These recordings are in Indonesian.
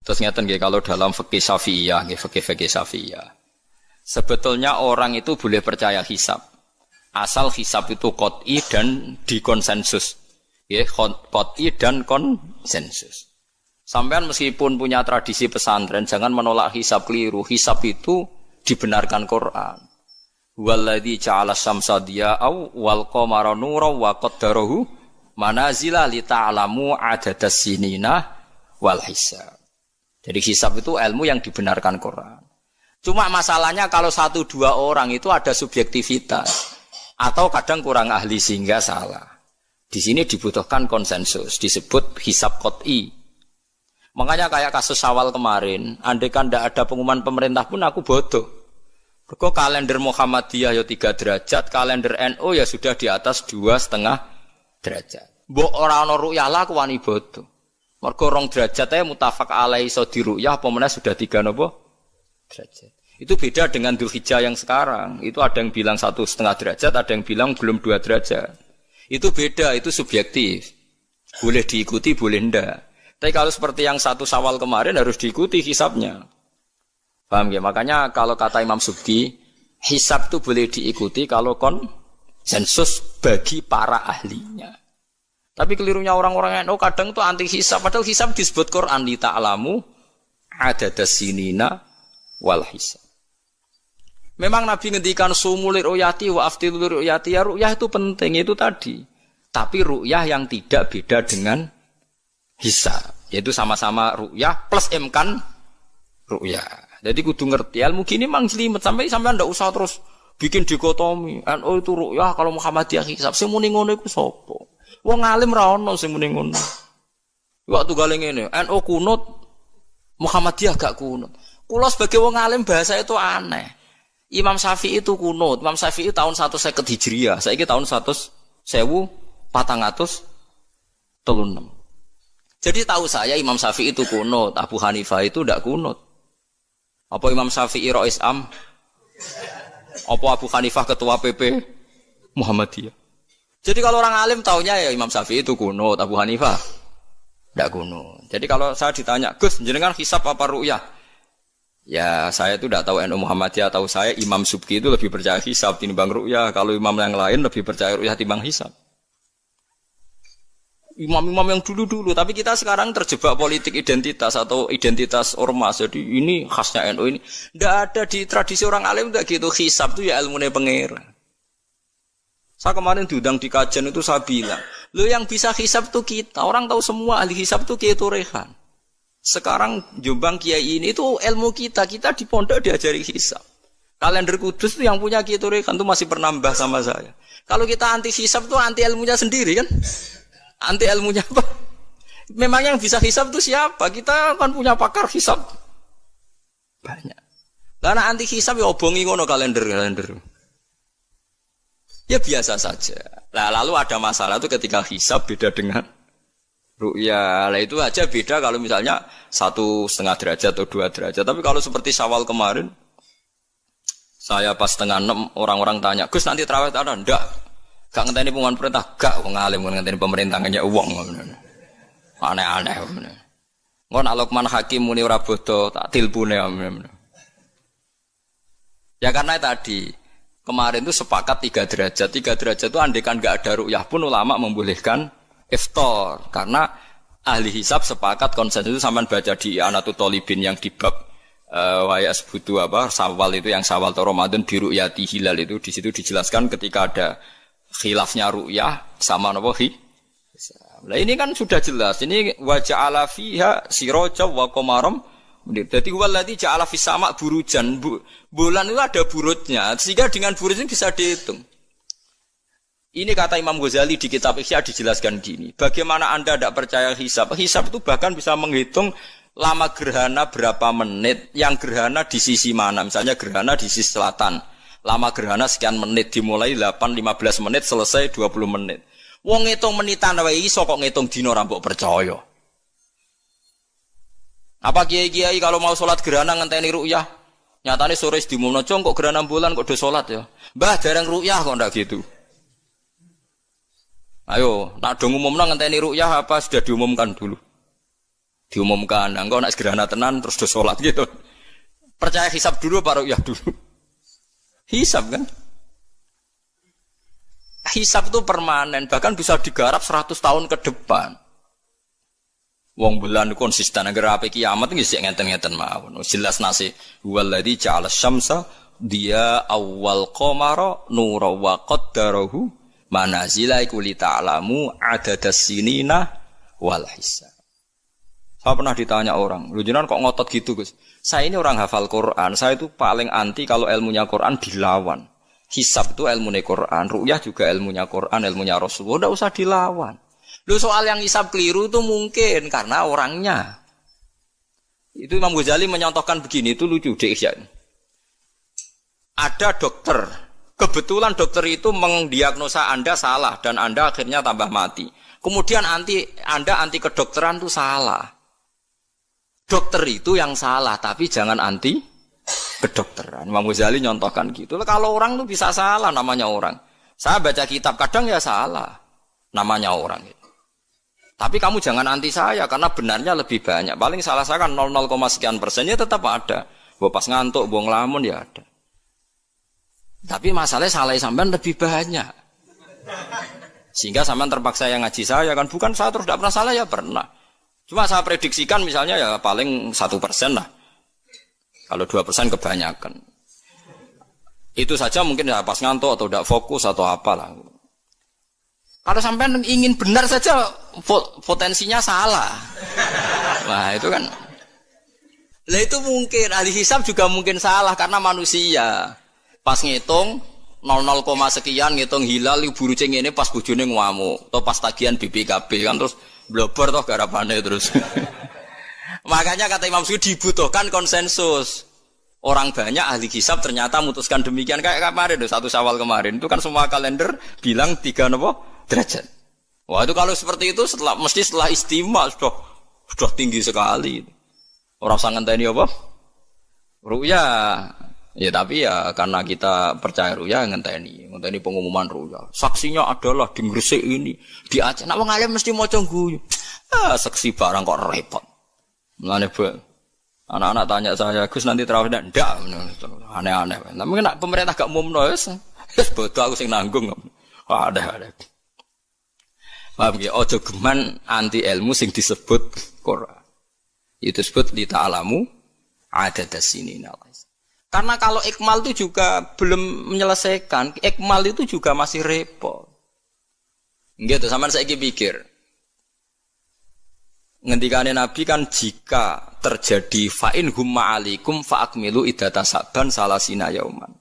Terus ngeten nggih kalau dalam fikih Syafi'iyah, nggih fikih Syafi'iyah. Sebetulnya orang itu boleh percaya hisab. Asal hisab itu qot'i dan dikonsensus. Ya, qot'i dan konsensus. Sampean meskipun punya tradisi pesantren, jangan menolak hisab keliru. Hisab itu dibenarkan Quran. Walladzi ja'ala syamsa diya'aw wal qamara nuran wa qaddarahu manazila li ta'lamu adadas sinina wal hisab. Jadi hisab itu ilmu yang dibenarkan Quran. Cuma masalahnya kalau 1-2 orang itu ada subjektivitas atau kadang kurang ahli sehingga salah. Di sini dibutuhkan konsensus, disebut hisab qot'i. Makanya kayak kasus Syawal kemarin, andai kan tidak ada pengumuman pemerintah pun aku bodoh. Kok kalender Muhammadiyah ya 3 derajat, kalender NU ya sudah di atas 2,5 derajat. Mbok ora ana ru'yah lah aku wani bodoh. Mergo 2 derajat ae mutafaq alaihi iso diruyah apa meneh sudah 3 napa derajat. Itu beda dengan Dzulhijjah yang sekarang. Itu ada yang bilang 1,5 derajat, ada yang bilang belum 2 derajat. Itu beda, itu subjektif. Boleh diikuti, boleh ndak. Tapi kalau seperti yang 1 Syawal kemarin harus diikuti hisabnya. Paham ya? Makanya kalau kata Imam Subki, hisab itu boleh diikuti kalau konsensus bagi para ahlinya. Tapi kelirunya orang-orang NU kadang itu anti hisab. Padahal hisab disebut Quran li ta'lamu adadas sinina wal hisab. Memang Nabi ngendikan sumulir ru'yati wa aftilur ru'yati. Ya ru'yah itu penting, itu tadi. Tapi ru'yah yang tidak beda dengan hisab. Yaitu sama-sama ru'yah plus imkan ru'yah. Jadi kudu ngerti. Ilmu gini mang jelimet. Sampai anda usah terus bikin dikotomi. NU itu ru'yah kalau Muhammadiyah hisab. Sing muni ngono iku sapa? Wong alim ra ono sing muni ngono. Waktu gale ngene, NU kunut, Muhammadiyah gak kunut. Kula sebagai wong alim bahasa itu aneh. Imam Syafi'i itu kunut. Imam Syafi'i tahun 150 Hijriah. Saiki tahun 1436. Jadi tahu saya Imam Syafi'i itu kunut, Abu Hanifah itu ndak kunut. Apa Imam Syafi'i Rais Am? Apa Abu Hanifah ketua PP Muhammadiyah? Jadi kalau orang alim taunya ya Imam Syafi'i itu kunut, Abu Hanifah ndak kunut. Jadi kalau saya ditanya, "Gus, jenengan hisab apa ru'yah?" Ya, saya itu tidak tahu NU Muhammadiyah, tahu saya Imam Subki itu lebih percaya hisab timbang ru'yah. Kalau imam yang lain lebih percaya ru'yah timbang hisab. Imam-imam yang dulu-dulu, tapi kita sekarang terjebak politik identitas atau identitas ormas. Jadi ini khasnya NU ini. Tidak ada di tradisi orang alim tidak gitu. Hisab itu ya ilmunya pengira. Saya kemarin diundang di kajian itu saya bilang, lo yang bisa hisab itu kita. Orang tahu semua ahli hisab itu Kiai Turehan. Sekarang Jombang Kiai ini itu ilmu kita. Kita di pondok diajari hisab. Kalender Kudus itu yang punya Kiai Turehan itu masih penambah sama saya. Kalau kita anti hisab itu anti ilmunya sendiri kan? Anti ilmunya apa? Memang yang bisa hisab itu siapa? Kita kan punya pakar hisab banyak. Karena anti hisab ya obongi ngono kalender. Ya biasa saja. Lalu ada masalah itu ketika hisab beda dengan ru'yah. Lah itu aja beda kalau misalnya 1,5 derajat atau 2 derajat. Tapi kalau seperti Syawal kemarin, saya pas 5:30 orang-orang tanya, "Gus nanti tarawih ada?" Enggak. Gak ngenteni pengumuman perintah, gak wong alim ngenteni pemerintah ngenya uang. Aneh-aneh. Ngon Alokman Hakim muni ora bodo tak tilpune. Ya karena tadi kemarin itu sepakat 3 derajat. 3 derajat itu andekan gak ada ru'yah pun ulama membolehkan iftar. Karena ahli hisab sepakat konsensus itu sampean baca di Anatut Thalibin yang di bab wayas butuh Syawal itu yang Syawal atau Ramadan di ru'yati hilal itu di situ dijelaskan ketika ada khilafnya ru'yah sama napa hi. Nah ini kan sudah jelas. Ini wa ja'ala fiha siraja wa qamaram. Jadi waladzi ja'ala fis sama' burujan. Bulan itu ada burutnya. Sehingga dengan burut ini bisa dihitung. Ini kata Imam Ghazali di kitab Ihya dijelaskan gini. Bagaimana Anda tidak percaya hisab? Hisab itu bahkan bisa menghitung lama gerhana berapa menit, yang gerhana di sisi mana. Misalnya gerhana di sisi selatan. Lama gerhana sekian menit, dimulai 8-15 menit, selesai 20 menit. Wong ngitung menitan wae iso kok ngitung dina ora mbok percaya. Apa kiai-kiai kalau mau salat gerhana ngenteni ru'yah? Nyatane sore diumumno kok gerhana bulan kok do salat ya. Mbah dereng ru'yah kok ndak gitu. Ayo, nak do ngumumno ngenteni ru'yah apa sudah diumumkan dulu? diumumkan. Engko nek gerhana tenan terus do salat gitu. Percaya hisab dulu baru ya dulu. Hisab kan? Hisab itu permanen, bahkan bisa digarap 100 tahun ke depan. Wong bulan konsisten agar ape kiamat nggih sik ngenten-ngenten mawon. Jelas nasi waladzi ja'ala syamsa dia awal qamara nura wa qaddarahu manazila kulli ta'lamu adadas sinina wal hisab. Saya pernah ditanya orang, lu jenengan kok ngotot gitu Gus? Saya ini orang hafal Quran, saya itu paling anti kalau ilmunya Quran dilawan. Hisab itu ilmunya Quran, ru'yah juga ilmunya Quran, ilmunya Rasulullah, tidak usah dilawan. Lu soal yang hisab keliru itu mungkin karena orangnya. Itu Imam Ghazali menyontohkan begini, itu lucu deh ya. Ada dokter, kebetulan dokter itu mendiagnosa Anda salah dan Anda akhirnya tambah mati. Kemudian Anda anti kedokteran itu salah. Dokter itu yang salah, tapi jangan anti kedokteran. Imam Ghazali nyontohkan gitu. Kalau orang itu bisa salah, namanya orang. Saya baca kitab, kadang ya salah, namanya orang. Tapi kamu jangan anti saya, karena benarnya lebih banyak. Paling salah saya kan 0, sekian persennya tetap ada. Pas ngantuk, buang ngelamun ya ada. Tapi masalahnya salah sampean lebih banyak. Sehingga sampean terpaksa yang ngaji saya kan. Bukan saya terus tidak pernah salah, ya pernah. Cuma saya prediksikan misalnya ya paling 1% lah. Kalau 2% kebanyakan. Itu saja mungkin ya pas ngantuk atau tidak fokus atau apalah. Kalau sampai ingin benar saja potensinya salah. Nah itu kan. Lah itu mungkin ahli hisab juga mungkin salah karena manusia. Pas ngitung 0, sekian ngitung hilal buru ceng ini pas bojone ngamuk atau pas tagihan BPKB kan terus blobor toh garapane terus. Makanya kata Imam Suyuti dibutuhkan konsensus. Orang banyak ahli hisab ternyata memutuskan demikian kayak kemarin 1 Syawal kemarin itu kan semua kalender bilang 3 derajat. Wah itu kalau seperti itu mesti setelah istimewa sudah tinggi sekali. Orang sangat ngenteni apa? Ru'ya. Ya tapi ya karena kita percaya ru'ya ngenteni pengumuman ru'ya. Saksinya adalah di Gresik ini, di Aceh. Nek wong alim mesti maca guyu. Saksi barang kok repot. Mulane anak-anak tanya saya, Gus nanti tarawih ndak? Aneh-aneh. Tapi nek pemerintah gak umumno wis bodoh aku sing nanggung. Ada. Paham nggih? Aja geman anti ilmu sing disebut Quran. Itu disebut li ta'lamu adadas sinina. Karena kalau ikmal itu juga belum menyelesaikan, ikmal itu juga masih repot. Gitu, sampean saiki pikir. Ngendikane Nabi kan jika terjadi fa'in humma alikum fa'akmilu iddata saban salasina yauman.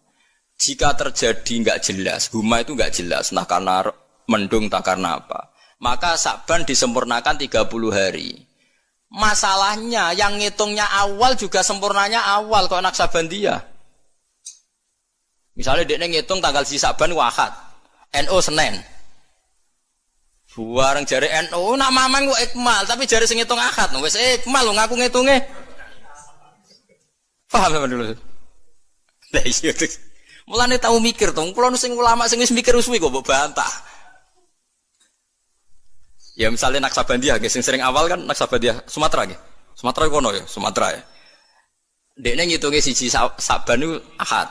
Jika terjadi enggak jelas, humma itu enggak jelas, nah karena mendung tak karena apa. Maka saban disempurnakan 30 hari. Masalahnya yang ngitungnya awal juga sempurnanya awal kok Naksabandiyah. Misalnya dia ngitung tanggal si Saban Ahad, NU Senin. Bareng jari NU nak mamang kok ikmal, tapi jari sing ngitung Ahad, wis ikmal lho ngaku ngitunge. Paham sampean dulu? Lah iya. Mulane tau mikir to, kula sing ulama sing wis mikir suwi kok mbok bantah. Ya misalnya Naksabandiyah, sing sering awal kan Naksabandiyah Sumatera nggih. Sumatera kono ya, Sumatera ya. Dekne ngitunge siji Saban niku Ahad.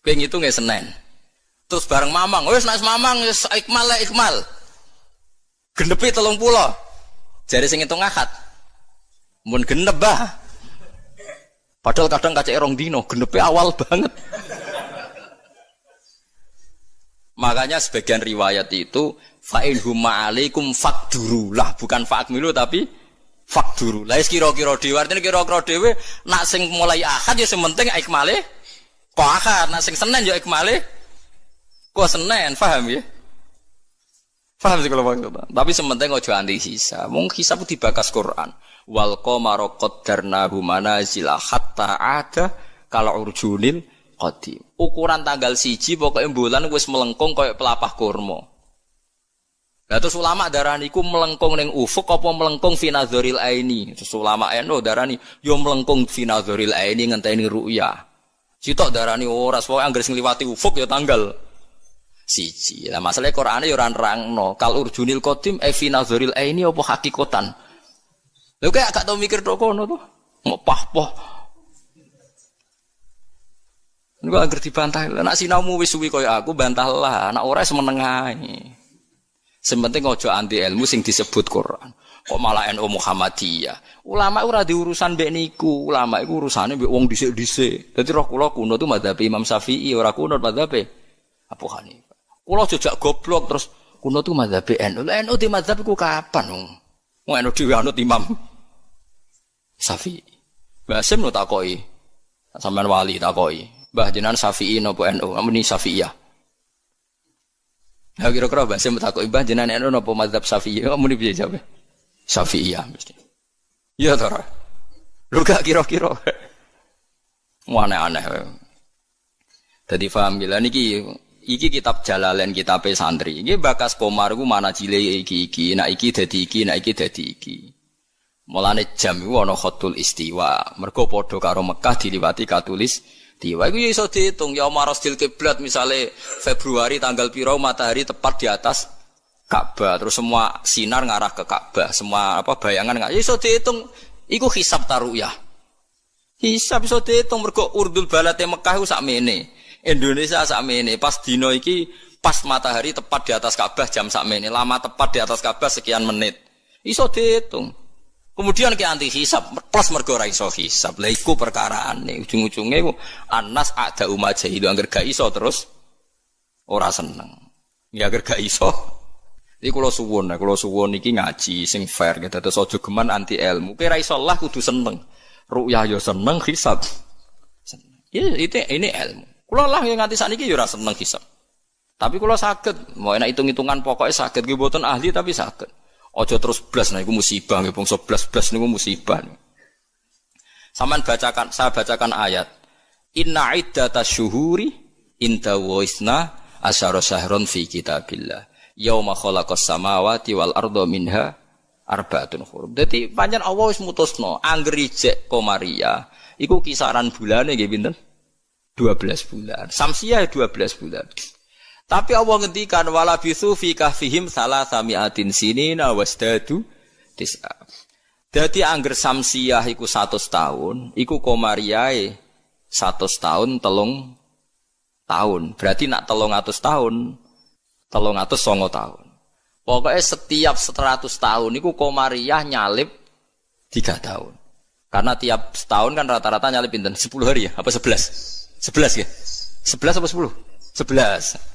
Kowe ngitunge Senin. Terus bareng mamang, wis nek mamang wis ikmal. Genepi 30. Jare sing ngitung Ahad. Mun genep bah. Padahal kadang kacek rong dino, genepi awal banget. Makanya sebagian riwayat itu fa'in humma alaikum fakduru lah, bukan fa'akmilu tapi fakduru. Lah kira-kira dhewe artine kira-kira dhewe nak sing mulai Ahad ya sing penting ikmale kok Ahad, nak sing Senin ya ikmale kok Senin, paham ya? Paham sih kalau maksudnya. Tapi sementing aja anti hisab. Mung hisab dibakas Quran. Wal qamara qaddarnahu manazila hatta ada kalau urjunil qadim. Ukuran tanggal 1 pokoke bulan wis melengkung koyo pelapah kurma. Lah terus ulama darani iku melengkung ning ufuk apa melengkung fi nazaril aini. Terus ulama eno darani yo melengkung fi nazaril aini ngenteni ru'ya. Sitok darani ora pokoke anggere sing liwati ufuk ya tanggal 1. Lah masalahe Qur'ane yo ora nerangno. Kal urjunil qadim fi nazaril aini apa hakikatan. Lho kayak gak tau mikir tok kono to. Ngopah-poh. Niku anggere dibantah. Nek sinaumu wis suwi kaya aku bantahlah, nek ora semeneng ae. Sementing aja anti ilmu sing disebut Quran. Kok malah NU Muhammadiyah. Ulama ora diurusan mbek niku, ulama iku urusane mbek wong dhisik-dhisik. Dadi roh kula kuno tu mazhab Imam Syafi'i, ora kuno mazhab Abu Hanifah. Kula jejak goblok terus kuno tu mazhab NU. Lah NU di mazhab iku kapan wong? Wong NU dhewe anut Imam Syafi'i. Mbah Sim no takoki. Sampeyan wali takoki. Mbah jenengan Syafi'i napa NU? Amuni Syafi'iyah. Ya kira-kira Mbah Sim takoki Mbah jenengan NU napa mazhab Syafi'i? Amuni piye jawab? Syafi'iyah mesti. Iya ta ora? Lu gak kira-kira. Aneh-aneh. Dadi paham gila niki kitab Jalalain kitabe santri. Iki bakas Komar ku mana cile iki. Nek iki dadi iki, nek iki dadi iki. Mulane jam iku ana khatul istiwa. Mergo padha karo Mekah diliwati katulis istiwa. Iku iso diitung ya marasdil kiblat misale Februari tanggal piro matahari tepat di atas Ka'bah, terus semua sinar ngarah ke Ka'bah, semua bayangan nggak iso diitung. Iku hisab taruyah. Hisab iso diitung mergo urdul balate Mekah iku sakmene. Indonesia sakmene. Pas dino iki pas matahari tepat di atas Ka'bah jam sakmene. Lama tepat di atas Ka'bah sekian menit. Iso diitung. Kemudian ke anti hisab plus mergo ora iso hisab. Lha iku perkaraane. Ujung-ujunge iku anas ada umat jahilu angger gak iso terus ora seneng. Ya angger gak iso. Iki kula suwun iki ngaji sing fair gitu. Terus aja geman anti ilmu. Kira iso lah kudu seneng. Ru'yah ya seneng, hisab. Seneng. Ya ini ilmu. Kula lah yang nganti sakniki ya ora seneng hisab. Tapi kula saged, mau enak hitung-hitungan pokoknya saged nggih mboten ahli tapi saged. Aja terus blas nah iku musibah nggih bangsa blas-blas niku musibah. Saya bacakan ayat. Inna iddatash syuhuri inda waisna asyara syahron fi kitabillah. Yauma khalaqas samawati wal arda minha arba'atun hurum. Dadi pancen Allah wis mutusno angger ijek Komariah iku kisaran bulane nggih pinten? 12 bulan. Samsiah 12 bulan. Tapi Allah ngendikan wala bisu fi kahfihim salasami'atin sinina wasdadu tis'a. Dadi angger samsiah iku 100 tahun, iku Komariah 100 tahun 3 tahun. Berarti nak 300 tahun 309 tahun. Pokoknya setiap 100 tahun itu Komariah nyalip 3 tahun. Karena tiap setahun kan rata-rata nyalip pinten 10 hari ya, apa 11? 11 ya? 11 apa 10? 11.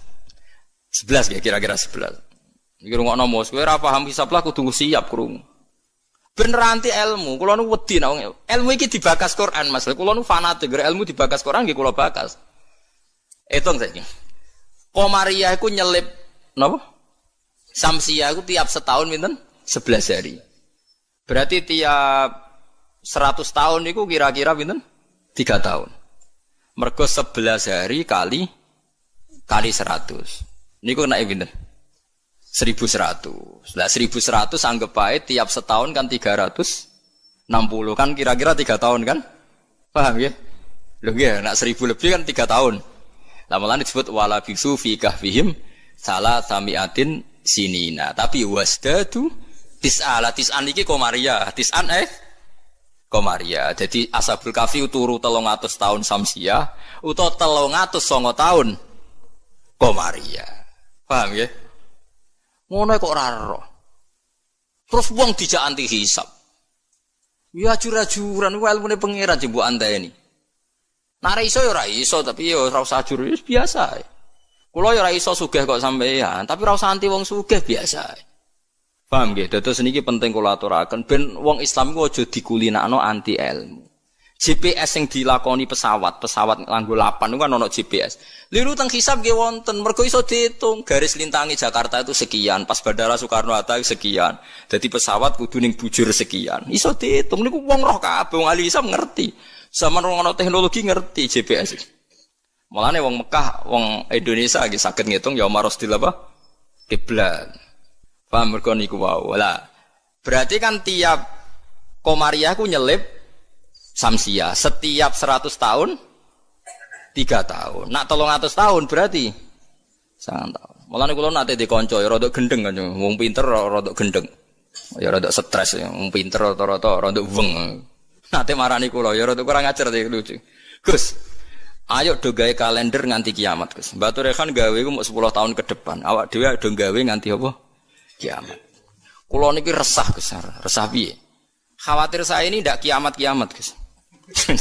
11 ya kira-kira 11. Iki rungokno mos, kowe ora paham hisab lah kudu siap krungu. Bener anti ilmu, kula nu wedi nek ilmu iki dibakas Quran Mas. Kula nu fanatik ilmu dibakas Quran nggih kula bakas. Hitung saiki. Komariah iku nyelip napa? Samsiah itu tiap setahun pinten? 11 hari. Berarti tiap 100 tahun itu kira-kira pinten? 3 tahun. Mergo 11 hari kali 100. Niku naik pinten? 1100. Lah 1100 anggap bae tiap setahun kan 360 kan kira-kira 3 tahun kan? Paham ya? Lho nggih, nek 1000 lebih kan 3 tahun. Lah malah disebut wala bisu fi kahfihim salasami'atin sinina. Tapi wasdadu tis'an iki Komariah. Tis'an Komariah. Jadi Ashabul Kahfi turu 300 tahun Samsiah utawa 309 tahun Komariah. Paham ya? Ngono kok ora ero. Terus wong dijak anti hisab. Ya ajur-ajuran ku ilmune pangeran jembuk anteni. Nek iso ya ora iso tapi ya ora usah ajur biasa. Kula ya ora iso sugih kok sampeyan, tapi ora usah anti wong sugih biasa. Paham nggih? Dados niki penting kula aturaken ben wong Islam ku aja dikulinakno anti ilmu. GPS yang dilakoni pesawat nganggo lapan itu kan ono GPS. Liru teng hisab nggih wonten, mergo iso diitung garis lintangi Jakarta itu sekian, pas Bandara Soekarno-Hatta sekian. Jadi pesawat kudu ning bujur sekian. Iso diitung niku wong roh kabeh, wong ahli hisab ngerti. Zaman wong ana teknologi ngerti GPS. Mulane wong Mekah, wong Indonesia nggih saged ngitung ya marosdil apa? Kiblat. Paham mergo niku wae. Lah, berarti kan tiap Komariah ku nyelip Samsiah setiap 100 tahun 3 tahun. Nak 300 tahun berarti 9 tahun. Mulane kula nate dikonco ya rada gendeng kan wong pinter rada gendeng. Ya rada stres, pinter rata-rata rada weng. Nate marani kula ya rada kurang ajar iki lucu. Gus, ayo do gawe kalender nganti kiamat, Gus. Mbak Turekan gawe iku mau 10 tahun ke depan. Awak dhewe do gawe nganti apa? Kiamat. Kula niki resah, Gus. Resah piye? Khawatir saya ini ndak kiamat-kiamat, Gus.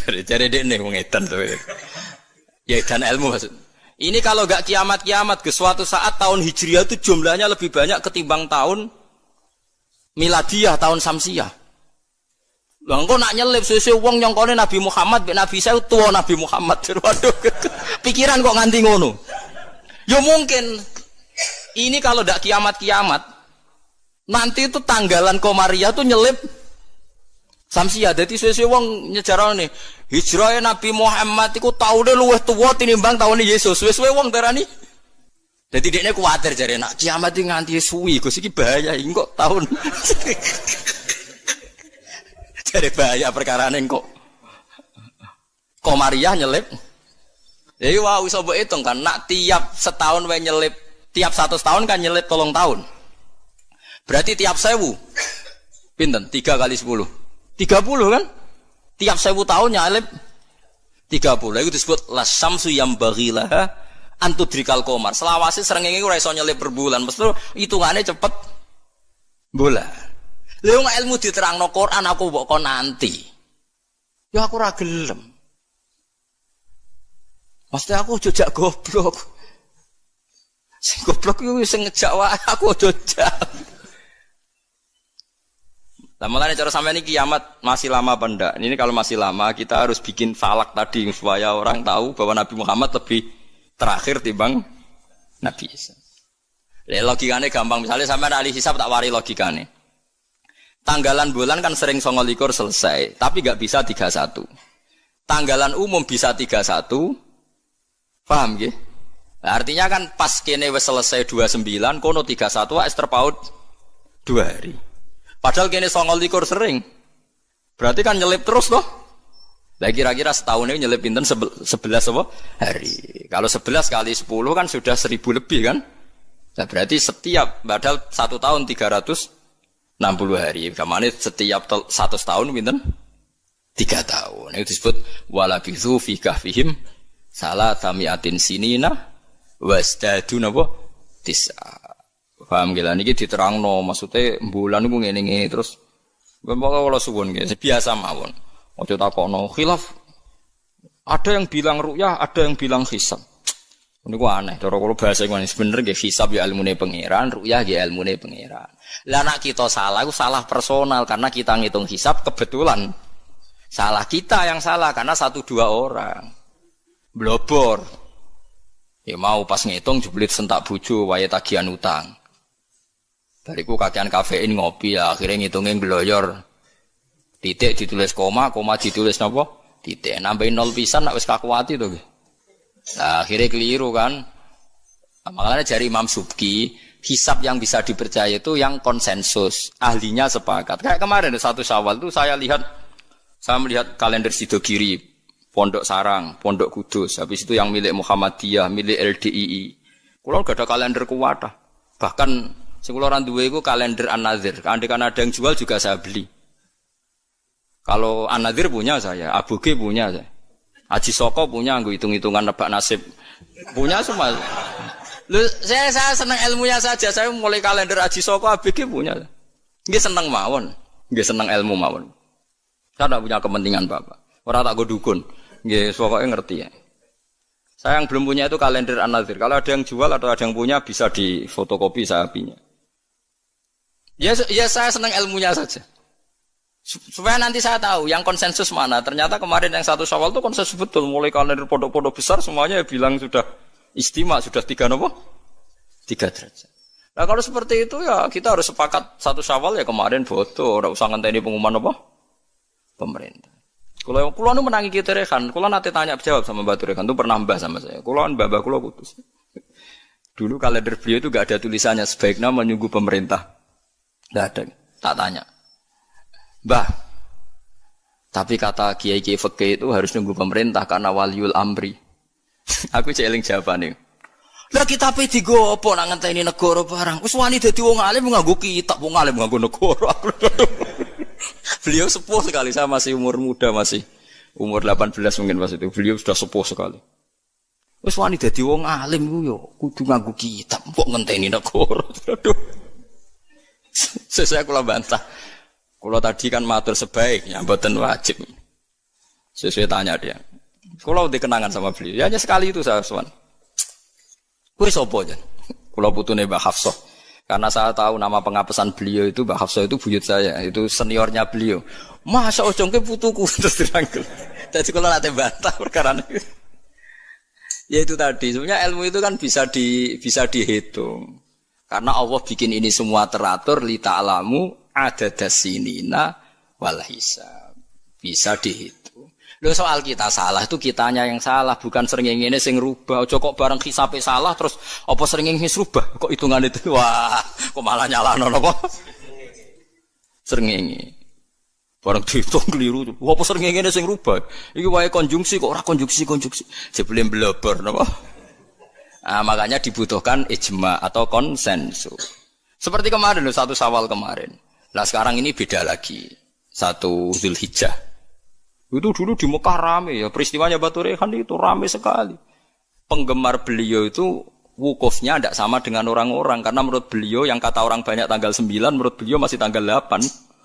Cari dekne wong edan to. Ya dan ilmu maksud. Ini kalau enggak kiamat-kiamat, Gus, suatu saat tahun Hijriah itu jumlahnya lebih banyak ketimbang tahun Miladiyah, tahun Samsiyah. Lah engko nak nyelip suwe-suwe wong nyongkone Nabi Muhammad, Nabi saya tua Nabi Muhammad. Waduh. Pikiran kok nganti ngono. Ya mungkin ini kalau ndak kiamat-kiamat nanti itu tanggalan Komariah tuh nyelip Samsiyah. Dadi suwe-suwe wong nyejarane hijrah Nabi Muhammad iku taune luwih tuwa tinimbang taune Yesus. Suwe-suwe wong darani. Dadi dekne kuwatir jare nak kiamat iki nganti suwi, Gus iki bahaya kok tahun. Jare bahaya perkarane kok Komariah nyelip. Jadi wah iso mbok hitung kan nak tiap setahun wae nyelip, tiap 100 tahun kan nyelip 3 tahun. Berarti tiap 1000 pinten? 3 kali 10. 30 kan? Tiap 1000 tahun nyalip 30. Itu disebut lasamsu yang baghilah antudrikal qamar. Selawase srengenge ora iso nyelip per bulan. Mesti hitungane cepet bulan. Lha wong ilmu diterangno Quran aku mbok kon nanti. Ya aku ora gelem. Mesti aku jojak goblok. Sing goblok iku sing ngejak wae aku jojak. Lah mulane cara sampeyan iki kiamat masih lama apa ndak? Ini kalau masih lama kita harus bikin falak tadi supaya orang tahu bahwa Nabi Muhammad lebih terakhir timbang Nabi Isa. Lah logikane gampang, misalnya sampeyan ahli hisab tak wari logikane. Tanggalan bulan kan sering 29 selesai, tapi nggak bisa 31. Tanggalan umum bisa 31, paham nggih? Nah, artinya kan pas kene wis selesai 29, kono 31 wis terpaut 2 hari. Padahal kene 29 sering. Berarti kan nyelip terus toh? Lah kira-kira setahun ini nyelip pinten 11 apa? Hari. Kalau 11 kali 10 kan sudah 1000 lebih kan? Nah, berarti setiap padahal 1 tahun 360 hari. Kamane setiap 100 tahun pinten? 3 tahun. Itu disebut walabithu fi kahfihim salatamiatin sinina wasdadu napa? Tis'a. Paham gila niki diterangno maksudnya bulan niku ngene-ngene terus bapak kula suwun nggih biasa mawon. Aja takokno khilaf. Ada yang bilang ru'yah, ada yang bilang hisab. Niku aneh cara kula bahasa ngene bener nggih hisab ya ilmune pangeran, ru'yah ya ilmune pangeran. Lah nek kita salah, itu salah personal karena kita ngitung hisab kebetulan. Salah kita yang salah karena 1-2 orang. Blobor. Ya mau pas ngitung jeblit sentak bojo wae tagihan utang. Bariku kakean kafein ngopi ya akhirnya ngitungnya ngloyor. Titik ditulis koma, koma ditulis napa? Titik. Nambahin 0 pisan nek wis kakuwati to nggih. Nah, akhirnya keliru kan. Makanya dari Imam Subki, hisab yang bisa dipercaya itu yang konsensus, ahlinya sepakat. Kayak kemarin 1 Syawal itu saya melihat kalender Sidogiri, Pondok Sarang, Pondok Kudus, habis itu yang milik Muhammadiyah, milik LDII. Kulo gak ada kalender kuwatah. Bahkan sing kula ora duwe iku kalender An-Nadzir. Kan ada yang jual juga saya beli. Kalau An-Nadzir punya saya, Aboge punya saya. Haji Soko punya, nggo hitung-hitungan nebak nasib. Punya semua. Lu saya senang ilmunya saja. Saya mulai kalender Haji Soko ABG punya. Nggih seneng mawon. Nggih seneng ilmu mawon. Saya tidak punya kepentingan Bapak. Ora tak go dukun. Nggih pokoke ngerti ya. Saya yang belum punya itu kalender An-Nadzir. Kalau ada yang jual atau ada yang punya bisa difotokopi saya punya. Ya saya senang ilmunya saja. Supaya nanti saya tahu yang konsensus mana. Ternyata kemarin yang 1 Syawal itu konsensus betul. Mulai kalender pondok-pondok besar semuanya bilang sudah istimewa, sudah 3 derajat. Nah kalau seperti itu ya kita harus sepakat 1 Syawal ya kemarin foto. Ora usah ngenteni pengumuman apa? Pemerintah. Kalau nu menangi kita rekan, kalau nanti tanya jawab sama Mbak Turekan itu pernah mbah sama saya. Kalau mbah kulo putus. Dulu kalender beliau itu gak ada tulisannya sebaiknya menunggu pemerintah. Gak ada. Tak tanya. Mbah. Tapi kata kiai-kiai fikih itu harus nunggu pemerintah karena waliul amri. Aku celing jawabannya. Lah kitabe digo apa nak ngenteni negara barang. Wis wani dadi wong alim nganggo kitab, wong alim nganggo negara. Beliau sepuh sekali, saya masih umur muda, masih umur 18 mungkin pas itu. Beliau sudah sepuh sekali. Wis wani dadi wong alim ku yo kudu nganggo kitab, kok ngenteni negara. Aduh. Saya kula bantah. Kula tadi kan matur sebaiknya mboten wajib. Sesuai tanya dia. Kula udah kenangan sama beliau. Ya hanya sekali itu saya sowan. Kuwi sapa jan? Kula putune Mbah Hafsah. Karena saya tahu nama pengapesan beliau itu Mbah Hafsah itu buyut saya, itu seniornya beliau. Masa ojongke putuku terus dirangkul. Dadi kula nate bantah perkara niku. Ya itu tadi, sebenarnya ilmu itu kan bisa dihitung. Karena Allah bikin ini semua teratur li ta'lamu adadasinina wal hisab. Bisa dihitung. Lho soal kita salah itu kitanya yang salah, bukan srengenge sing rubah. Aja kok bareng hisabe salah terus apa srengenge wis rubah? Kok hitungan itu wah, kok malah nyalahno napa? Srengenge. Bareng dihitung keliru. Apa srengenge sing rubah? Iki wae konjungsi kok ora konjungsi. Jebule bleber napa? Ah, makanya dibutuhkan ijma atau konsensus. Seperti kemarin loh, 1 Syawal kemarin. Nah sekarang ini beda lagi. 1 Zulhijjah. Itu dulu di Mekah rame ya, peristiwanya Batu Rehan itu rame sekali. Penggemar beliau itu wukufnya tidak sama dengan orang-orang, karena menurut beliau yang kata orang banyak tanggal 9, menurut beliau masih tanggal 8,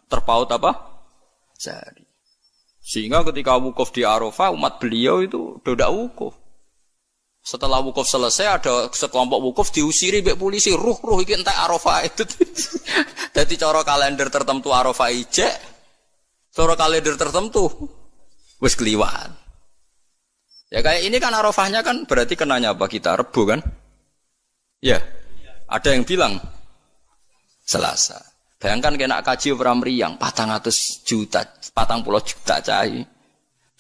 terpaut apa? Sehari. Sehingga ketika wukuf di Arafah, umat beliau itu tidak wukuf. Setelah wukuf selesai, ada sekelompok wukuf diusiri mbek polisi, ruh iki entek Arafah itu. Jadi cara kalender tertentu Arafah ijek, cara kalender tertentu wis keliwat. Ya kayak ini kan Arafahnya kan berarti kenanya apa kita Rebo kan? Ya. Ada yang bilang Selasa. Bayangkan kena kaji ora mriyang 400 juta, 40 juta cai.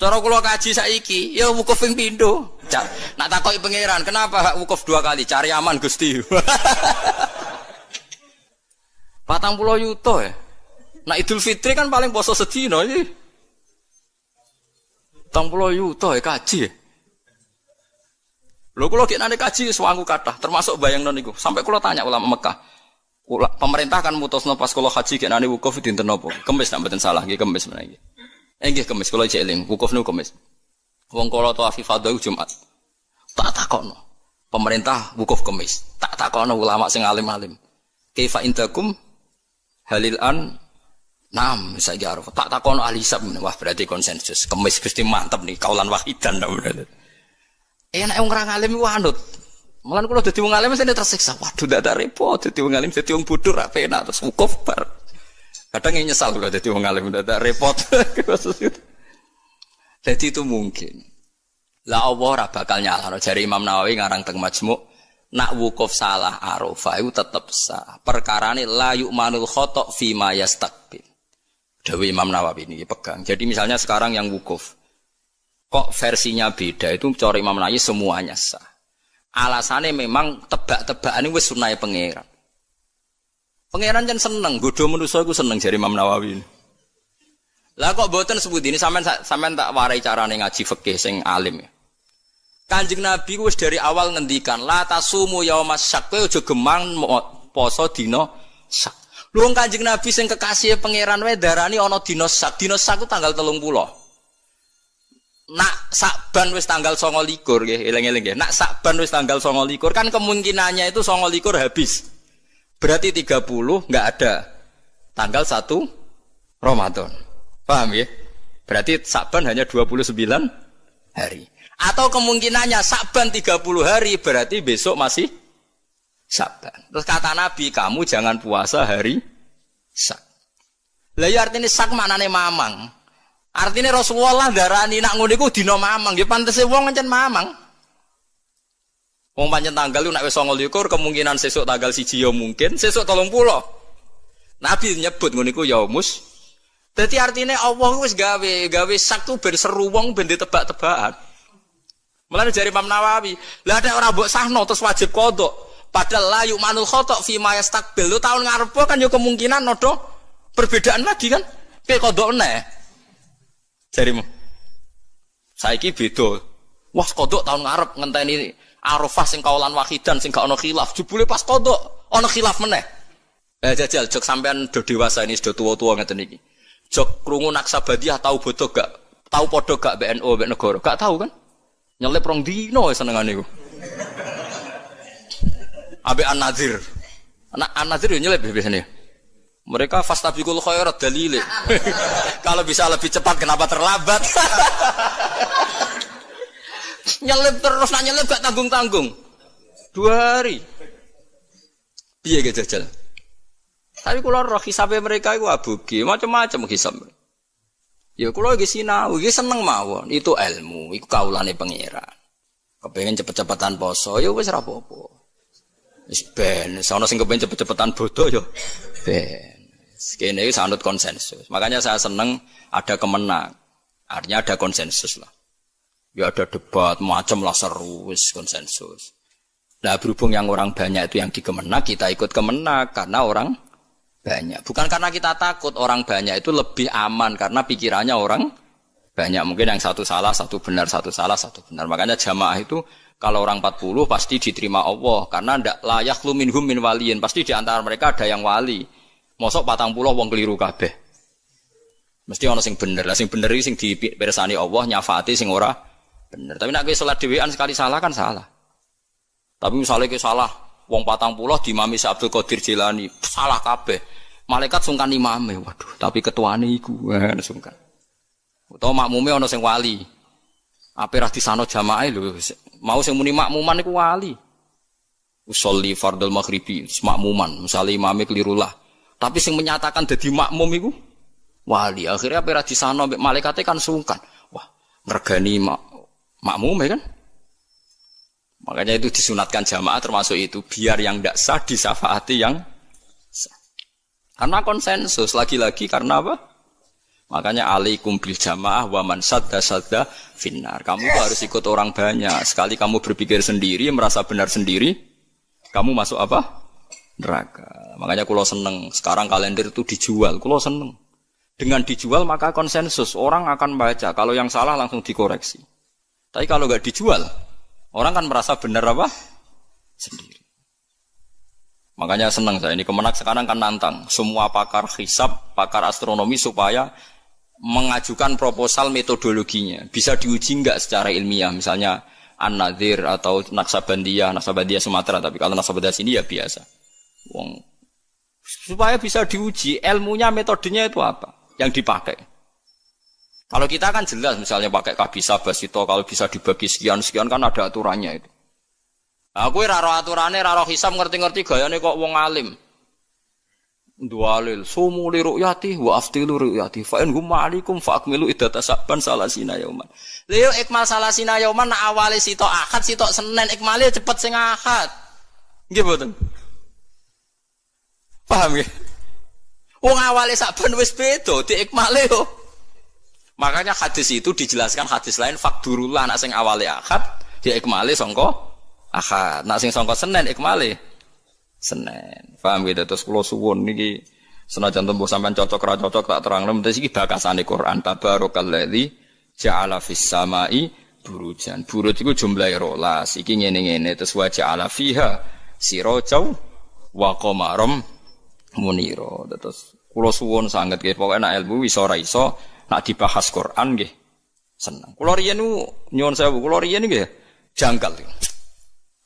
Cara kula kaji saiki ya wukuf ping pindho. Nak takoki pangeran, kenapa hak wukuf 2 kali? Cari aman Gusti. 40 juta ya. Nah Idul Fitri kan paling poso sedina iki. 30 juta ya kaji. Lho kula gek nane kaji suwangu kathah, termasuk bayangno niku. Sampai kula tanya ulama Mekah. Pemerintah kan mutusno pas kula haji gek nane wukuf dinten napa? Kemis nek mboten salah nggih Kemis menawi. Nggih Kemis kula cek eling, wukuf niku Kemis. Wong kala tawaf ifadah Jumat. Tak takokno. Pemerintah wukuf Kemis. Tak takokno ulama sing alim-alim. Kaifa indakum halil an Naam, saya Arafah. Tak takon ahli hisab, wah berarti konsensus. Kemis Gusti mantep nih, kaulan wahidan. Enak wong ora ngalim ku anut. Mulan kula dadi wong alim mesti tersiksa. Waduh ndak ada repot dadi wong alim dadi wong bodoh ra penak terus wukuf bar. Kadang nyesal kula dadi wong alim ndak ada repot. Jadi itu mungkin. Lah Allah ora bakal nyalahno jare Imam Nawawi ngarang teng Majmu'. Nak wukuf salah Arafah itu tetep sah. Perkarane la yu'manul khata' fi ma yastaqbil. Dewi Imam Nawawi ini pegang. Jadi misalnya sekarang yang wukuf, kok versinya beda itu cara Imam Nawawi semuanya sah. Alasannya memang tebak-tebakan ini wis sunah pangeran. Pangeran kan seneng, godho manusa iku seneng jare Imam Nawawi ini. Lah kok mboten sebut ini sampean tak warai carane ngaji fikih sing alim ya. Kanjeng Nabi wis dari awal ngendikan la tasumu yaumas syak, kowe aja gemang poso dina syak. Lho Kanjeng Nabi sing kekasih pangeran wae darani ana dina sak. Dina sak ku tanggal 30. Nak Sakban wis tanggal 29 nggih, eling-eling nggih. Nak Sakban wis tanggal 29 kan kemungkinannya itu 29 habis. Berarti 30 enggak ada. Tanggal 1 Ramadan. Paham ya? Berarti Sakban hanya 29 hari. Atau kemungkinannya Sakban 30 hari berarti besok masih Sakban. Terus kata Nabi, kamu jangan puasa hari Sak. Lah ya artine Sak maknane mamang. Artine Rasulullah darani nak ngono iku dina mamang, ya pantese wong pancen mamang. Wong pancen tanggal nek wis 29 kemungkinan sesuk tanggal 1 ya mungkin, sesuk 30. Nabi nyebut ngono iku yaumus. Dadi artine Allah wis gawe Sak tu ben seru wong ben ditebak-tebakan. Mulane jare Imam Nawawi, lah nek ora mbok sahno terus wajib qodho. Padahal la yu'manul khata' fi ma yastaqbil. Lu tahun ngarep kan yo kemungkinan nodo perbedaan lagi kan. Kayak kodok neh. Jarimu. Saiki beda. Wah kodok tahun ngarep ngenteni Arafah sing kaulan wahidan sing gak ono khilaf. Jebule pas qada ono khilaf meneh. Jajal jok sampean do dewasa ini sudah tua-tua ngeten iki. Jok krungu Naksabandiyah tahu bodoh gak? Tahu podo gak BNO mbek negara? Gak tahu kan? Nyelip rong dino senengane iku. Ambek An-Nadzir. An-Nadzir yo nyelip biasanya. Mereka fastabiqul khairat dalile. Kalau bisa lebih cepat kenapa terlambat? Nyelip terus nak nyelip gak tanggung-tanggung. 2 hari. Piye ge jajal? Tapi kula roh hisabe mereka iku abuge, macam-macam hisab. Ya kula iki sinau, iki seneng mawon. Itu ilmu, iku kaulane pangeran. Kepengin cepet-cepetan poso, ya wis ora apa-apa. Wis ben, sono sing kepengin cepet-cepetan bodoh ya ben. Sekene iki sanut konsensus. Makanya saya seneng ada kemenang. Artinya ada konsensus lah. Ya ada debat macam lah seru wis konsensus. Nah berhubung yang orang banyak itu yang dikemenak, kita ikut kemenak karena orang banyak. Bukan karena kita takut orang banyak itu lebih aman karena pikirannya orang banyak. Mungkin yang satu salah, satu benar, satu salah, satu benar. Makanya jamaah itu kalau orang 40 pasti diterima Allah karena ndak layak lu minhum min waliyin. Pasti di antara mereka ada yang wali. Mosok 40 wong keliru kabeh. Mesti ana sing bener. Lah sing bener iki sing dipirsani Allah nyafaati sing ora bener. Tapi nek kowe salat dhewean sekali salah kan salah. Tapi misalnya kowe salah wong 40 diimami Abdul Qadir Jilani salah kabeh. Malaikat sungkan imame. Waduh, tapi ketuane iku sungkan. Utawa makmume ana sing wali. Ape ra disano jamaah lho. Mau sing muni makmuman iku wali. Usolli fardhul maghribi makmuman, misale imame keliru lah. Tapi sing menyatakan dadi makmum iku wali. Akhirnya ape ra disano mbek malaikate kan sungkan. Wah, ngregani makmume kan? Makanya itu disunatkan jamaah termasuk itu biar yang tidak sah disafaati yang sah. Karena konsensus lagi-lagi karena apa? Makanya alaikum bil jamaah wa man sadda finnar. Kamu tuh harus ikut orang banyak. Sekali kamu berpikir sendiri, merasa benar sendiri, kamu masuk apa? Neraka. Makanya kulo seneng sekarang kalender itu dijual. Kulo seneng. Dengan dijual maka konsensus orang akan baca. Kalau yang salah langsung dikoreksi. Tapi kalau nggak dijual orang kan merasa benar apa? Sendiri. Makanya senang saya ini Kemenak sekarang kan nantang semua pakar hisab, pakar astronomi supaya mengajukan proposal metodologinya. Bisa diuji enggak secara ilmiah, misalnya An-Nadzir atau Naksabandiyah Sumatera, tapi kalau Naksabandiyah sini ya biasa. Wong supaya bisa diuji ilmunya, metodenya itu apa yang dipakai. Kalau kita kan jelas misalnya pakai kabisa basito, kalau bisa dibagi sekian-sekian kan ada aturannya itu. Aku ora ro aturane, ora ro hisab ngerti-ngerti gayane kok wong alim. Dualil sumu li ru'yati wa aftilu ru'yati fa in hum ma'alikum fa akmilu iddata saban salasina yauman. Lha ikmal salasina yauman nak awale sitok Ahad sitok Senin ikmale cepet sing Ahad. Nggih mboten? Paham nggih? Wong awale saban wis beda diikmale yo. Makanya hadis itu dijelaskan hadis lain fakdurullah nak sing awale Ahad diikmale sangka Ahad, nak sing sangka Senin ikmale Senin. Paham gitu? Terus kula suwun niki senajan tembuh sampean cocok ra cocok tak terangno mesti iki bakasane Quran tabarakalladzi ja'ala fis samai burujan. Buruj iku jumlahe 12. Iki ngene-ngene terus wa ja'ala fiha sirajan wa qamaram munira. Terus kula suwun sanget nggih pokoke nek ilmu iso ora iso nak dibahas Quran nggih seneng. Kula riyen nyuwun sewu, kula riyen nggih janggal.